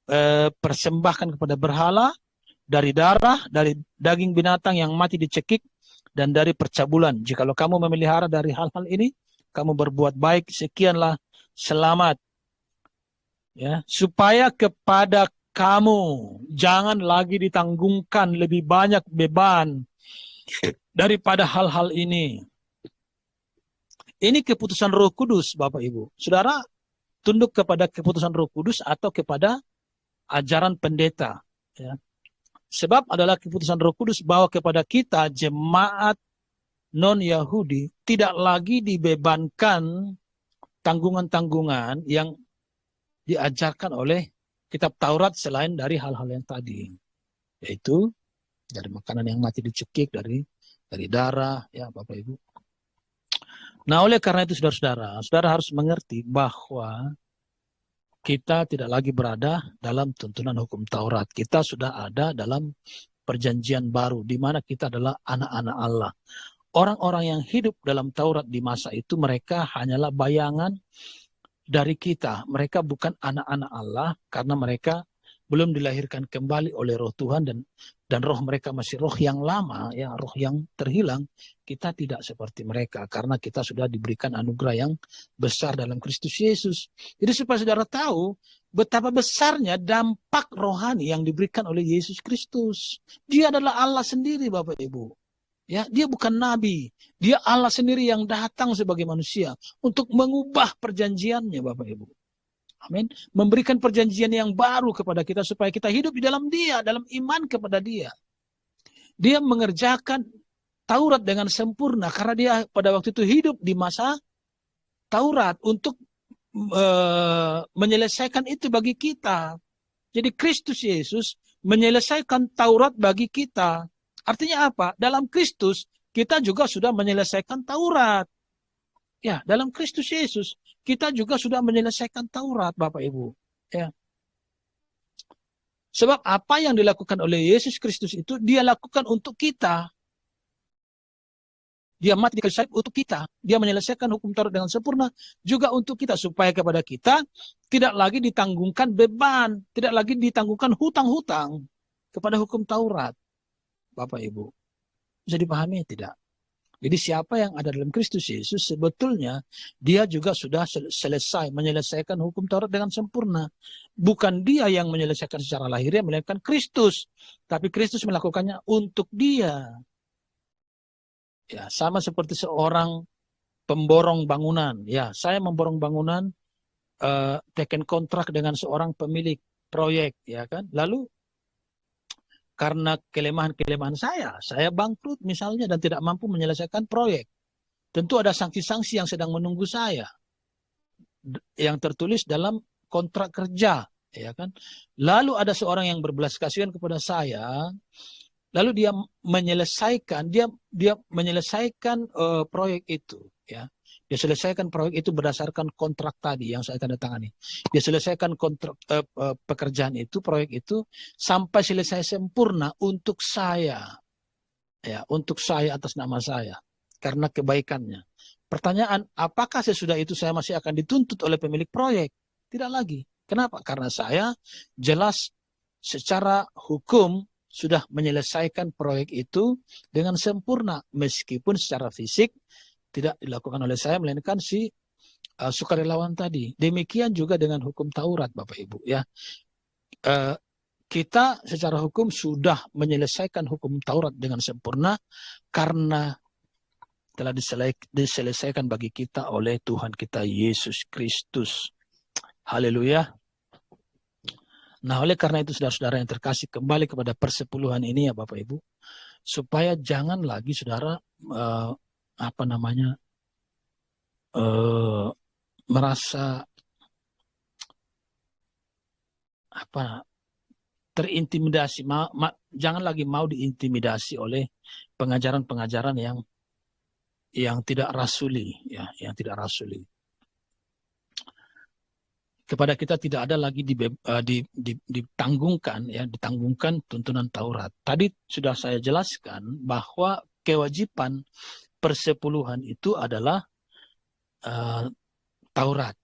dipersembahkan kepada berhala, dari darah, dari daging binatang yang mati dicekik, dan dari percabulan. Jikalau kamu memelihara dari hal-hal ini, kamu berbuat baik, sekianlah selamat. Ya, supaya kepada kamu jangan lagi ditanggungkan lebih banyak beban daripada hal-hal ini. Ini keputusan Roh Kudus, Bapak Ibu. Saudara, tunduk kepada keputusan Roh Kudus atau kepada ajaran pendeta. Ya. Sebab adalah keputusan Roh Kudus bahwa kepada kita, jemaat non-Yahudi, tidak lagi dibebankan tanggungan-tanggungan yang diajarkan oleh kitab Taurat selain dari hal-hal yang tadi. Yaitu dari makanan yang mati dicekik, dari darah, ya Bapak Ibu. Nah, oleh karena itu saudara-saudara, saudara harus mengerti bahwa kita tidak lagi berada dalam tuntunan hukum Taurat. Kita sudah ada dalam perjanjian baru, di mana kita adalah anak-anak Allah. Orang-orang yang hidup dalam Taurat di masa itu, mereka hanyalah bayangan dari kita. Mereka bukan anak-anak Allah, karena mereka belum dilahirkan kembali oleh roh Tuhan, dan roh mereka masih roh yang lama, ya, roh yang terhilang. Kita tidak seperti mereka, karena kita sudah diberikan anugerah yang besar dalam Kristus Yesus. Jadi supaya saudara tahu betapa besarnya dampak rohani yang diberikan oleh Yesus Kristus. Dia adalah Allah sendiri, Bapak Ibu. Ya, dia bukan nabi. Dia Allah sendiri yang datang sebagai manusia untuk mengubah perjanjiannya, Bapak Ibu. Amin. Memberikan perjanjian yang baru kepada kita supaya kita hidup di dalam Dia, dalam iman kepada Dia. Dia mengerjakan Taurat dengan sempurna karena dia pada waktu itu hidup di masa Taurat untuk menyelesaikan itu bagi kita. Jadi Kristus Yesus menyelesaikan Taurat bagi kita. Artinya apa? Dalam Kristus kita juga sudah menyelesaikan Taurat. Ya, dalam Kristus Yesus kita juga sudah menyelesaikan Taurat, Bapak Ibu. Ya. Sebab apa yang dilakukan oleh Yesus Kristus itu dia lakukan untuk kita. Dia mati di kayu salib untuk kita. Dia menyelesaikan hukum Taurat dengan sempurna juga untuk kita. Supaya kepada kita tidak lagi ditanggungkan beban. Tidak lagi ditanggungkan hutang-hutang kepada hukum Taurat. Bapak Ibu. Bisa dipahami tidak? Jadi siapa yang ada dalam Kristus Yesus sebetulnya dia juga sudah selesai menyelesaikan hukum Taurat dengan sempurna. Bukan dia yang menyelesaikan secara lahiriah, melainkan Kristus. Tapi Kristus melakukannya untuk dia. Ya, sama seperti seorang pemborong bangunan. Ya, saya memborong bangunan, taken kontrak dengan seorang pemilik proyek, ya kan? Lalu karena kelemahan-kelemahan saya bangkrut misalnya dan tidak mampu menyelesaikan proyek. Tentu ada sanksi-sanksi yang sedang menunggu saya, yang tertulis dalam kontrak kerja, ya kan? Lalu ada seorang yang berbelas kasihan kepada saya, lalu dia menyelesaikan proyek itu, ya. Dia selesaikan proyek itu berdasarkan kontrak tadi yang saya tanda tangani. Dia selesaikan kontrak pekerjaan itu, proyek itu sampai selesai sempurna untuk saya, ya, untuk saya atas nama saya karena kebaikannya. Pertanyaan, apakah sesudah itu saya masih akan dituntut oleh pemilik proyek? Tidak lagi. Kenapa? Karena saya jelas secara hukum sudah menyelesaikan proyek itu dengan sempurna, meskipun secara fisik tidak dilakukan oleh saya, melainkan si sukarelawan tadi. Demikian juga dengan hukum Taurat, Bapak Ibu. Ya, kita secara hukum sudah menyelesaikan hukum Taurat dengan sempurna karena telah diselesaikan bagi kita oleh Tuhan kita Yesus Kristus. Haleluya. Nah, oleh karena itu saudara-saudara yang terkasih, kembali kepada persepuluhan ini ya Bapak Ibu. supaya jangan lagi saudara eh, merasa terintimidasi, jangan lagi mau diintimidasi oleh pengajaran-pengajaran yang tidak rasuli, ya, yang tidak rasuli. Kepada kita tidak ada lagi ditanggungkan tuntunan Taurat. Tadi sudah saya jelaskan bahwa kewajiban persepuluhan itu adalah Taurat,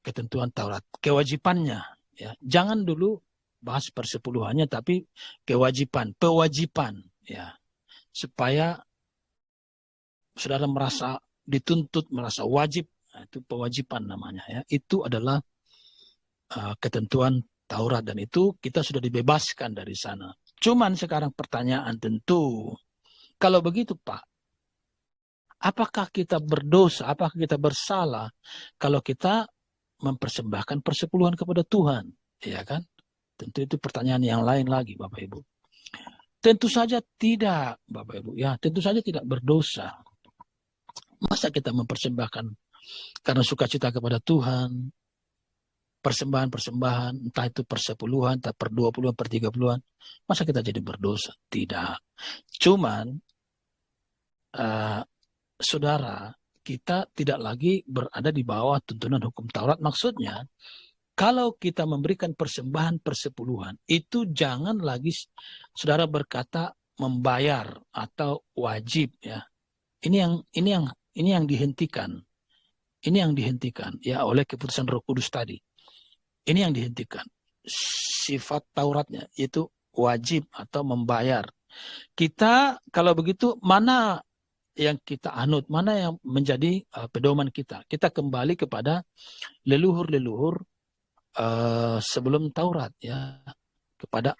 ketentuan Taurat, kewajibannya. Ya, jangan dulu bahas persepuluhannya, tapi pewajiban, ya, supaya saudara merasa dituntut, merasa wajib. Nah, itu pewajiban namanya, ya. Itu adalah ketentuan Taurat, dan itu kita sudah dibebaskan dari sana. Cuman sekarang pertanyaan tentu, kalau begitu Pak, apakah kita berdosa, apakah kita bersalah kalau kita mempersembahkan persepuluhan kepada Tuhan? Ya kan? Tentu itu pertanyaan yang lain lagi, Bapak Ibu. Tentu saja tidak, Bapak Ibu. Ya, tentu saja tidak berdosa. Masa kita mempersembahkan karena sukacita kepada Tuhan, persembahan-persembahan, entah itu persepuluhan, entah per 20-an, per 30-an, masa kita jadi berdosa? Tidak. Cuman, saudara, kita tidak lagi berada di bawah tuntunan hukum Taurat. Maksudnya, kalau kita memberikan persembahan persepuluhan, itu jangan lagi saudara berkata membayar atau wajib, ya. Ini yang dihentikan. Ini yang dihentikan, ya, oleh keputusan Roh Kudus tadi. Ini yang dihentikan. Sifat Tauratnya itu wajib atau membayar. Kita kalau begitu, mana yang kita anut, mana yang menjadi pedoman kita? Kita kembali kepada leluhur-leluhur sebelum Taurat, ya, kepada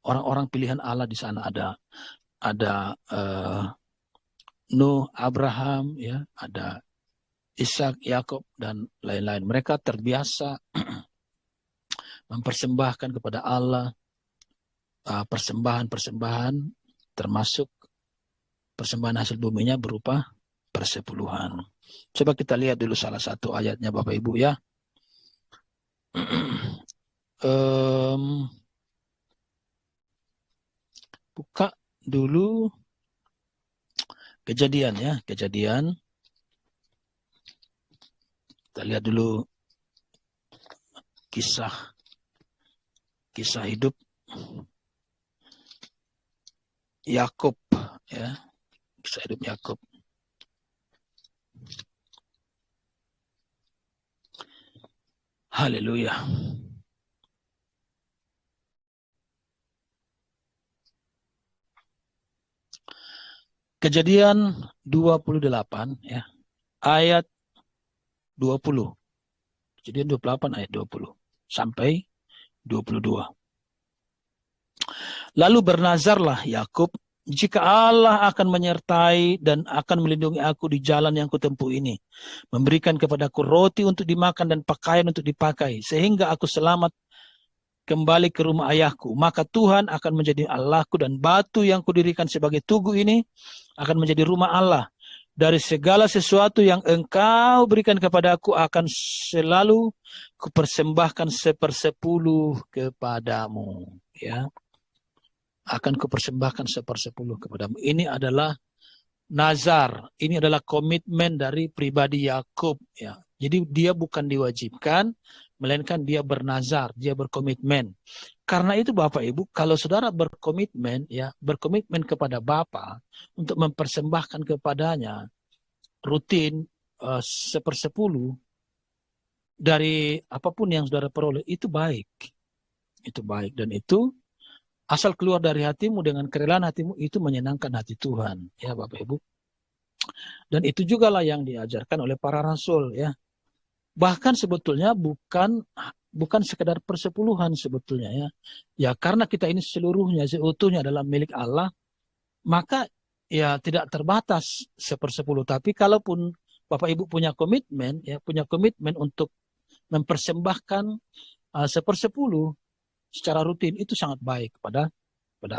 orang-orang pilihan Allah. Di sana ada Nuh, Abraham, ya, ada Ishak, Yakub, dan lain-lain. Mereka terbiasa mempersembahkan kepada Allah persembahan-persembahan, termasuk persembahan hasil buminya berupa persepuluhan. Coba kita lihat dulu salah satu ayatnya, Bapak Ibu, ya. Buka dulu Kejadian, ya, Kejadian. Kita lihat dulu kisah hidup Yakub, ya, kisah hidup Yakub. Haleluya. Kejadian 28, ya, ayat 20. Kejadian 28 ayat 20 sampai 22. Lalu bernazarlah Yakub, jika Allah akan menyertai dan akan melindungi aku di jalan yang kutempuh ini, memberikan kepadaku roti untuk dimakan dan pakaian untuk dipakai, sehingga aku selamat kembali ke rumah ayahku, maka Tuhan akan menjadi Allahku, dan batu yang kudirikan sebagai tugu ini akan menjadi rumah Allah. Dari segala sesuatu yang engkau berikan kepadaku akan selalu kupersembahkan 1/10 kepadamu, ya. Akan kupersembahkan 1/10 kepadamu. Ini adalah nazar, ini adalah komitmen dari pribadi Yakub, ya. Jadi dia bukan diwajibkan, melainkan dia bernazar, dia berkomitmen. Karena itu Bapak Ibu, kalau saudara berkomitmen, ya, berkomitmen kepada Bapa untuk mempersembahkan kepadanya rutin 1/10 dari apapun yang saudara peroleh, itu baik. Itu baik, dan itu asal keluar dari hatimu dengan kerelaan hatimu, itu menyenangkan hati Tuhan, ya Bapak Ibu. Dan itu juga lah yang diajarkan oleh para rasul, ya. Bahkan sebetulnya bukan sekedar persepuluhan sebetulnya, ya. Ya, karena kita ini seluruhnya, seutuhnya adalah milik Allah, maka ya tidak terbatas 1/10. Tapi kalaupun Bapak Ibu punya komitmen, ya, punya komitmen untuk mempersembahkan 1/10 secara rutin, itu sangat baik kepada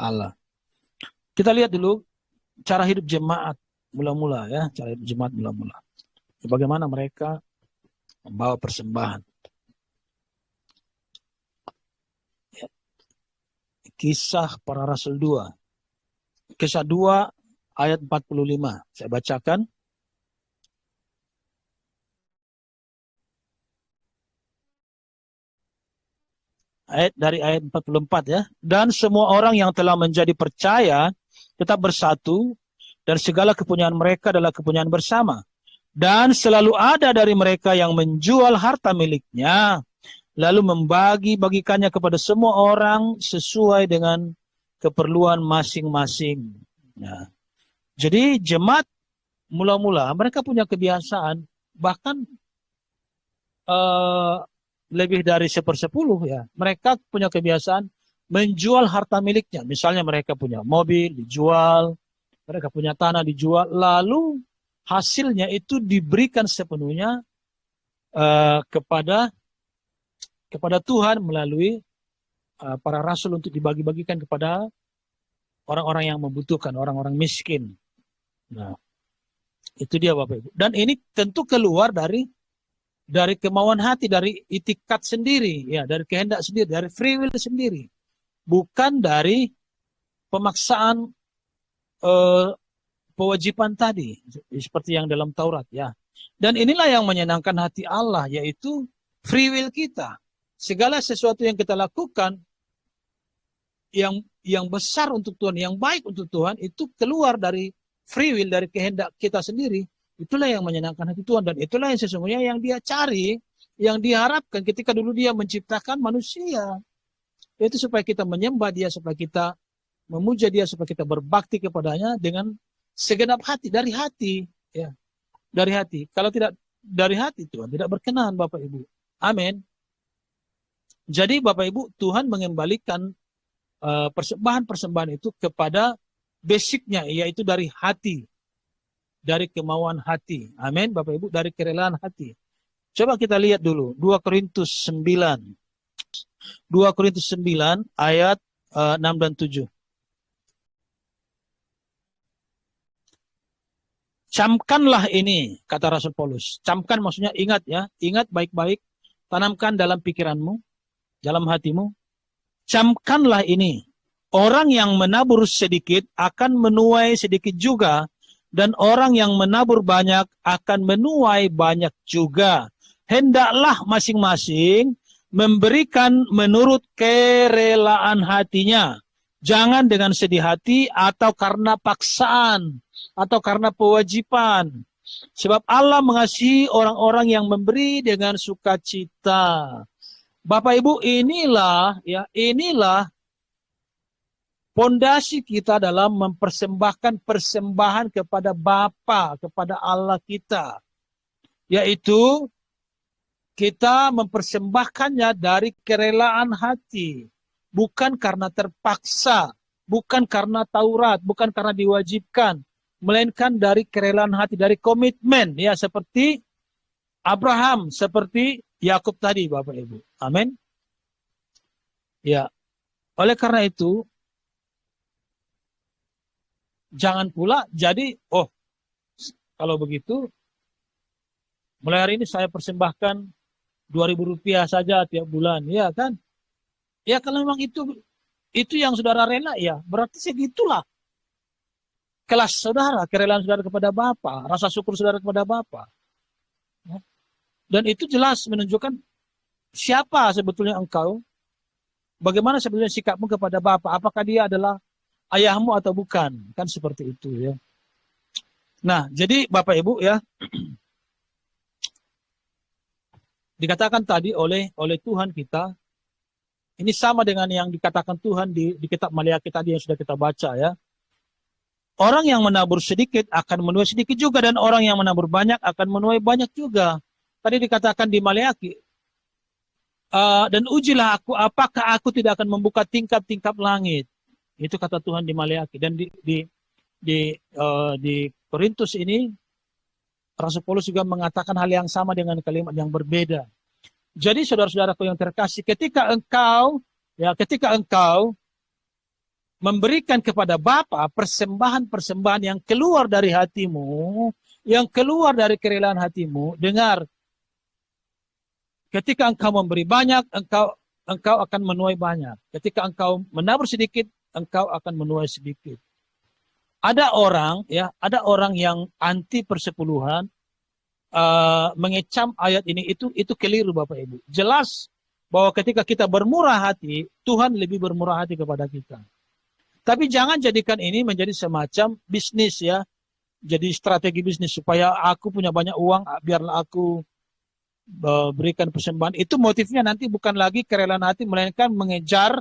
Allah. Kita lihat dulu cara hidup jemaat mula-mula ya, cara hidup jemaat mula-mula. Bagaimana mereka membawa persembahan. Ya. Kisah para Rasul 2. Kisah 2 ayat 45. Saya bacakan. Dari ayat 44 ya. Dan semua orang yang telah menjadi percaya tetap bersatu, dan segala kepunyaan mereka adalah kepunyaan bersama. Dan selalu ada dari mereka yang menjual harta miliknya, lalu membagi-bagikannya kepada semua orang sesuai dengan keperluan masing-masing. Nah, jadi jemaat mula-mula mereka punya kebiasaan bahkan lebih dari 1/10 ya. Mereka punya kebiasaan menjual harta miliknya. Misalnya mereka punya mobil dijual, mereka punya tanah dijual, lalu hasilnya itu diberikan sepenuhnya kepada Tuhan melalui para rasul untuk dibagi-bagikan kepada orang-orang yang membutuhkan, orang-orang miskin. Nah, itu dia Bapak Ibu. Dan ini tentu keluar dari kemauan hati, dari itikat sendiri, ya, dari kehendak sendiri, dari free will sendiri, bukan dari pemaksaan kewajiban tadi, seperti yang dalam Taurat, ya. Dan inilah yang menyenangkan hati Allah, yaitu free will kita. Segala sesuatu yang kita lakukan, yang besar untuk Tuhan, yang baik untuk Tuhan, itu keluar dari free will, dari kehendak kita sendiri. Itulah yang menyenangkan hati Tuhan, dan itulah yang sesungguhnya yang Dia cari, yang diharapkan ketika dulu Dia menciptakan manusia. Itu supaya kita menyembah Dia, supaya kita memuja Dia, supaya kita berbakti kepadanya dengan segenap hati, dari hati, ya, dari hati. Kalau tidak dari hati, Tuhan tidak berkenan, Bapak Ibu. Amin. Jadi Bapak Ibu, Tuhan mengembalikan persembahan-persembahan itu kepada basicnya, yaitu dari hati, dari kemauan hati. Amin, Bapak Ibu, dari kerelaan hati. Coba kita lihat dulu 2 Korintus 9. 2 Korintus 9 ayat 6 dan 7. Camkanlah ini, kata Rasul Paulus. Camkan maksudnya ingat ya, ingat baik-baik, tanamkan dalam pikiranmu, dalam hatimu. Camkanlah ini, orang yang menabur sedikit akan menuai sedikit juga, dan orang yang menabur banyak akan menuai banyak juga. Hendaklah masing-masing memberikan menurut kerelaan hatinya. Jangan dengan sedih hati atau karena paksaan atau karena kewajiban. Sebab Allah mengasihi orang-orang yang memberi dengan sukacita. Bapak Ibu, inilah pondasi kita dalam mempersembahkan persembahan kepada Bapa, kepada Allah kita. Yaitu kita mempersembahkannya dari kerelaan hati. Bukan karena terpaksa, bukan karena Taurat, bukan karena diwajibkan, melainkan dari kerelaan hati, dari komitmen, ya, seperti Abraham, seperti Yakub tadi, Bapak Ibu. Amin. Ya, oleh karena itu, jangan pula jadi, kalau begitu, mulai hari ini saya persembahkan Rp2.000 saja tiap bulan, ya kan? Ya kalau memang itu yang saudara rela, ya berarti segitulah kelas saudara, kerelaan saudara kepada Bapa, rasa syukur saudara kepada Bapa. Ya. Dan itu jelas menunjukkan siapa sebetulnya engkau, bagaimana sebetulnya sikapmu kepada Bapa, apakah dia adalah ayahmu atau bukan, kan seperti itu ya. Nah, jadi Bapak Ibu ya, dikatakan tadi oleh Tuhan kita, ini sama dengan yang dikatakan Tuhan di kitab Maleakhi tadi yang sudah kita baca ya. Orang yang menabur sedikit akan menuai sedikit juga, dan orang yang menabur banyak akan menuai banyak juga. Tadi dikatakan di Maleakhi, dan ujilah aku, apakah aku tidak akan membuka tingkap-tingkap langit. Itu kata Tuhan di Maleakhi. Dan di Korintus ini, Rasul Paulus juga mengatakan hal yang sama dengan kalimat yang berbeda. Jadi saudara-saudaraku yang terkasih, ketika engkau memberikan kepada Bapa persembahan-persembahan yang keluar dari hatimu, yang keluar dari kerelaan hatimu. Dengar, ketika engkau memberi banyak, engkau akan menuai banyak. Ketika engkau menabur sedikit, engkau akan menuai sedikit. Ada orang yang anti persepuluhan, mengecam ayat ini, itu keliru Bapak Ibu. Jelas bahwa ketika kita bermurah hati, Tuhan lebih bermurah hati kepada kita. Tapi jangan jadikan ini menjadi semacam bisnis ya. Jadi strategi bisnis supaya aku punya banyak uang, biarlah aku berikan persembahan. Itu motifnya nanti bukan lagi kerelaan hati, melainkan mengejar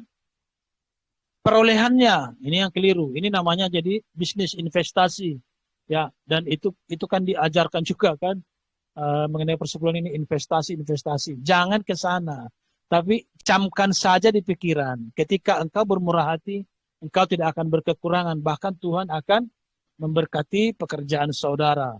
perolehannya. Ini yang keliru. Ini namanya jadi bisnis investasi. Ya, dan itu kan diajarkan juga kan mengenai persepuluhan ini, investasi. Jangan ke sana. Tapi camkan saja di pikiran. Ketika engkau bermurah hati, engkau tidak akan berkekurangan. Bahkan Tuhan akan memberkati pekerjaan saudara.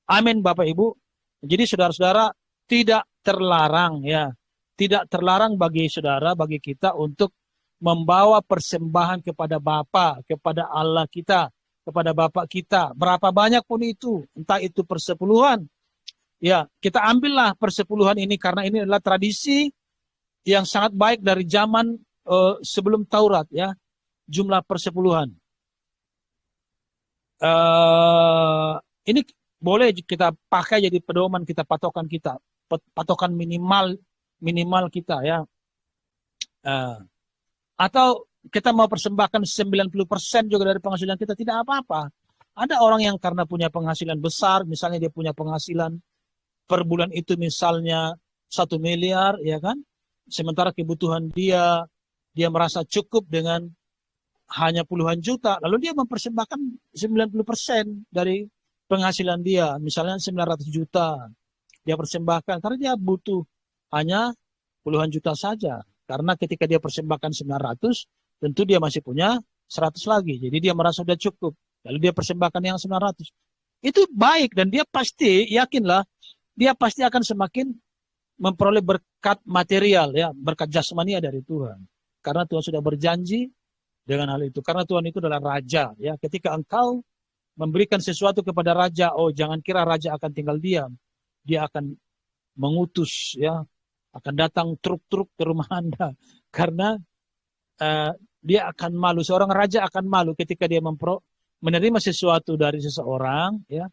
Amin Bapak Ibu. Jadi saudara-saudara, tidak terlarang ya. Tidak terlarang bagi saudara, bagi kita untuk membawa persembahan kepada Bapa, kepada Allah kita, kepada Bapa kita. Berapa banyak pun itu. Entah itu persepuluhan. Ya, kita ambillah persepuluhan ini karena ini adalah tradisi yang sangat baik dari zaman sebelum Taurat ya. Jumlah persepuluhan. Ini boleh kita pakai jadi pedoman kita, patokan kita, patokan minimal kita ya. Atau kita mau persembahkan 90% juga dari penghasilan kita, tidak apa-apa. Ada orang yang karena punya penghasilan besar, misalnya dia punya penghasilan per bulan itu misalnya 1 miliar, ya kan? Sementara kebutuhan dia merasa cukup dengan hanya puluhan juta, lalu dia mempersembahkan 90% dari penghasilan dia, misalnya 900 juta. Dia persembahkan karena dia butuh hanya puluhan juta saja. Karena ketika dia persembahkan 900, tentu dia masih punya 100 lagi. Jadi dia merasa sudah cukup. Lalu dia persembahkan yang 900. Itu baik dan dia pasti, yakinlah, dia pasti akan semakin memperoleh berkat material, ya, berkat jasmania dari Tuhan. Karena Tuhan sudah berjanji dengan hal itu. Karena Tuhan itu adalah raja, ya. Ketika engkau memberikan sesuatu kepada raja, oh jangan kira raja akan tinggal diam. Dia akan mengutus, ya, akan datang truk-truk ke rumah Anda. Karena dia akan malu. Seorang raja akan malu ketika dia menerima sesuatu dari seseorang, ya.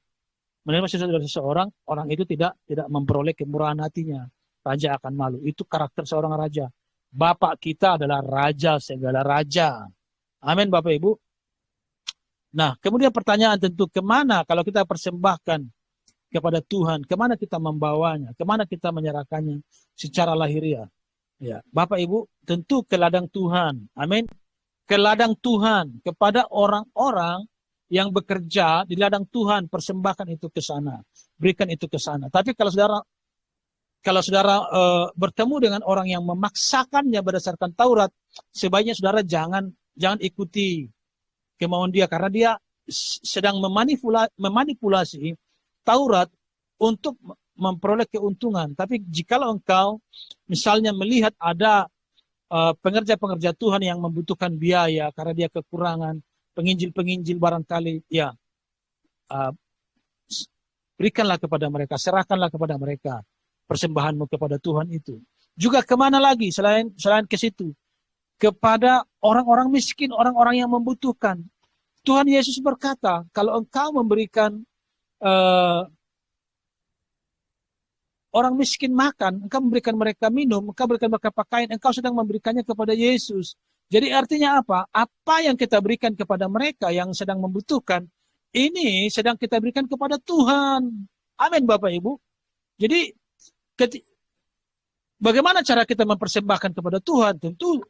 Menerima sesuatu dari seseorang, orang itu tidak memperoleh kemurahan hatinya. Raja akan malu. Itu karakter seorang raja. Bapak kita adalah raja segala raja. Amin Bapak Ibu. Nah, kemudian pertanyaan tentu, kemana kalau kita persembahkan kepada Tuhan, kemana kita membawanya, kemana kita menyerahkannya secara lahiriah. Ya, Bapak Ibu, tentu ke ladang Tuhan. Amin. Ke ladang Tuhan, kepada orang-orang yang bekerja di ladang Tuhan, persembahkan itu ke sana, berikan itu ke sana. Tapi kalau saudara bertemu dengan orang yang memaksakannya berdasarkan Taurat, sebaiknya saudara jangan ikuti kemauan dia, karena dia sedang memanipulasi Taurat untuk memperoleh keuntungan. Tapi jikalau engkau misalnya melihat ada pengerja-pengerja Tuhan yang membutuhkan biaya karena dia kekurangan, penginjil barangkali, ya, berikanlah kepada mereka, serahkanlah kepada mereka persembahanmu kepada Tuhan itu. Juga kemana lagi selain ke situ? Kepada orang-orang miskin, orang-orang yang membutuhkan. Tuhan Yesus berkata, kalau engkau memberikan orang miskin makan, engkau memberikan mereka minum, engkau memberikan mereka pakaian, engkau sedang memberikannya kepada Yesus. Jadi artinya apa? Apa yang kita berikan kepada mereka yang sedang membutuhkan, ini sedang kita berikan kepada Tuhan. Amin Bapak Ibu. Jadi bagaimana cara kita mempersembahkan kepada Tuhan? Tentu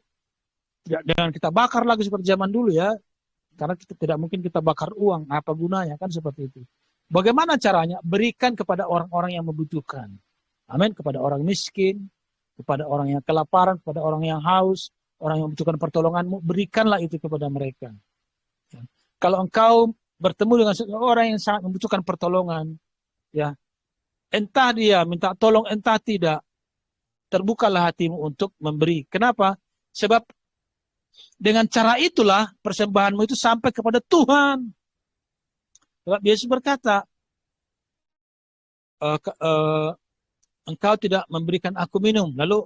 tidak dengan kita bakar lagi seperti zaman dulu ya. Karena kita tidak mungkin kita bakar uang, apa gunanya kan seperti itu. Bagaimana caranya? Berikan kepada orang-orang yang membutuhkan. Amin, kepada orang miskin, kepada orang yang kelaparan, kepada orang yang haus, orang yang membutuhkan pertolonganmu, berikanlah itu kepada mereka. Kalau engkau bertemu dengan seorang yang sangat membutuhkan pertolongan, ya, entah dia minta tolong, entah tidak, terbukalah hatimu untuk memberi. Kenapa? Sebab dengan cara itulah persembahanmu itu sampai kepada Tuhan. Sebab Yesus berkata, engkau tidak memberikan aku minum. Lalu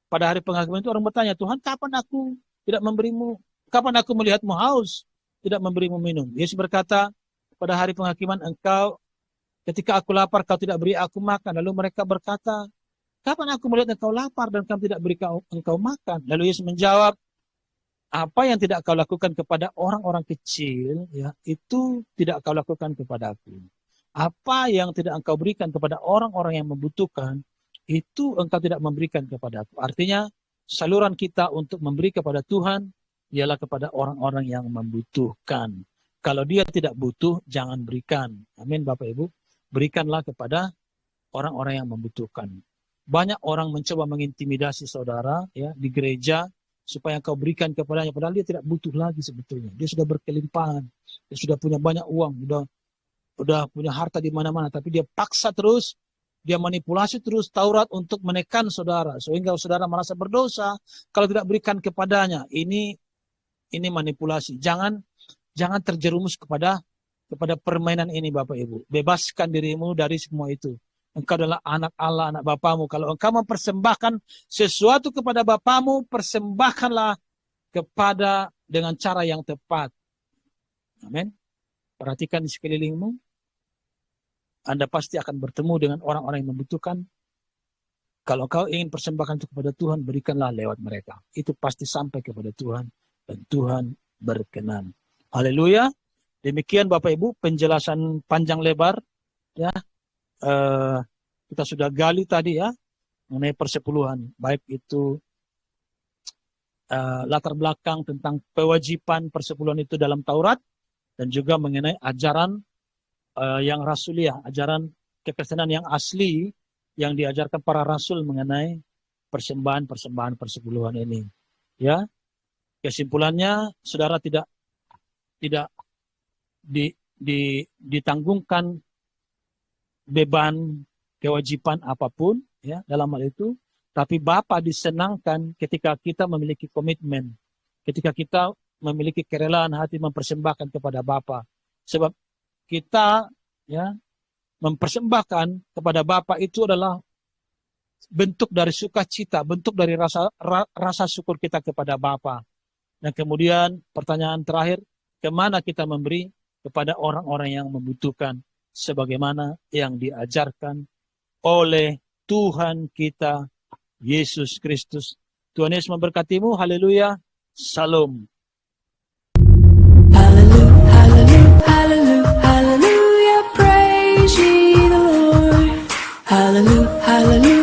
pada hari penghakiman itu orang bertanya, Tuhan, kapan aku tidak memberimu? Kapan aku melihatmu haus, tidak memberimu minum? Yesus berkata, pada hari penghakiman engkau, ketika aku lapar, kau tidak beri aku makan. Lalu mereka berkata, kapan aku melihat engkau lapar dan kamu tidak beri engkau makan? Lalu Yesus menjawab, apa yang tidak kau lakukan kepada orang-orang kecil, ya, itu tidak kau lakukan kepadaku. Apa yang tidak engkau berikan kepada orang-orang yang membutuhkan, itu engkau tidak memberikan kepadaku. Artinya, saluran kita untuk memberi kepada Tuhan, ialah kepada orang-orang yang membutuhkan. Kalau dia tidak butuh, jangan berikan. Amin, Bapak Ibu. Berikanlah kepada orang-orang yang membutuhkan. Banyak orang mencoba mengintimidasi saudara, ya, di gereja, supaya kau berikan kepadanya, padahal dia tidak butuh lagi sebetulnya. Dia sudah berkelimpahan, dia sudah punya banyak uang, sudah punya harta di mana-mana, tapi dia paksa terus, dia manipulasi terus Taurat untuk menekan saudara, sehingga saudara merasa berdosa kalau tidak berikan kepadanya. Ini manipulasi. Jangan terjerumus kepada permainan ini, Bapak Ibu. Bebaskan dirimu dari semua itu. Engkau adalah anak Allah, anak Bapamu. Kalau engkau mempersembahkan sesuatu kepada Bapamu, persembahkanlah dengan cara yang tepat. Amin. Perhatikan di sekelilingmu. Anda pasti akan bertemu dengan orang-orang yang membutuhkan. Kalau kau ingin persembahkan itu kepada Tuhan, berikanlah lewat mereka. Itu pasti sampai kepada Tuhan. Dan Tuhan berkenan. Haleluya. Demikian Bapak Ibu penjelasan panjang lebar. Ya. Kita sudah gali tadi ya mengenai persepuluhan, baik itu latar belakang tentang kewajiban persepuluhan itu dalam Taurat dan juga mengenai ajaran yang rasuliah, ajaran kekristenan yang asli yang diajarkan para rasul mengenai persembahan persepuluhan ini. Ya, kesimpulannya saudara tidak ditanggungkan beban kewajiban apapun ya dalam hal itu, tapi Bapa disenangkan ketika kita memiliki komitmen, ketika kita memiliki kerelaan hati mempersembahkan kepada Bapa. Sebab kita ya mempersembahkan kepada Bapa itu adalah bentuk dari sukacita, bentuk dari rasa syukur kita kepada Bapa. Dan kemudian pertanyaan terakhir, kemana kita memberi? Kepada orang-orang yang membutuhkan, sebagaimana yang diajarkan oleh Tuhan kita Yesus Kristus. Tuhan Yesus memberkatimu. Haleluya. Salam. Hallelujah, hallelujah, hallelujah, hallelujah, praise ye the Lord. Hallelujah, hallelujah.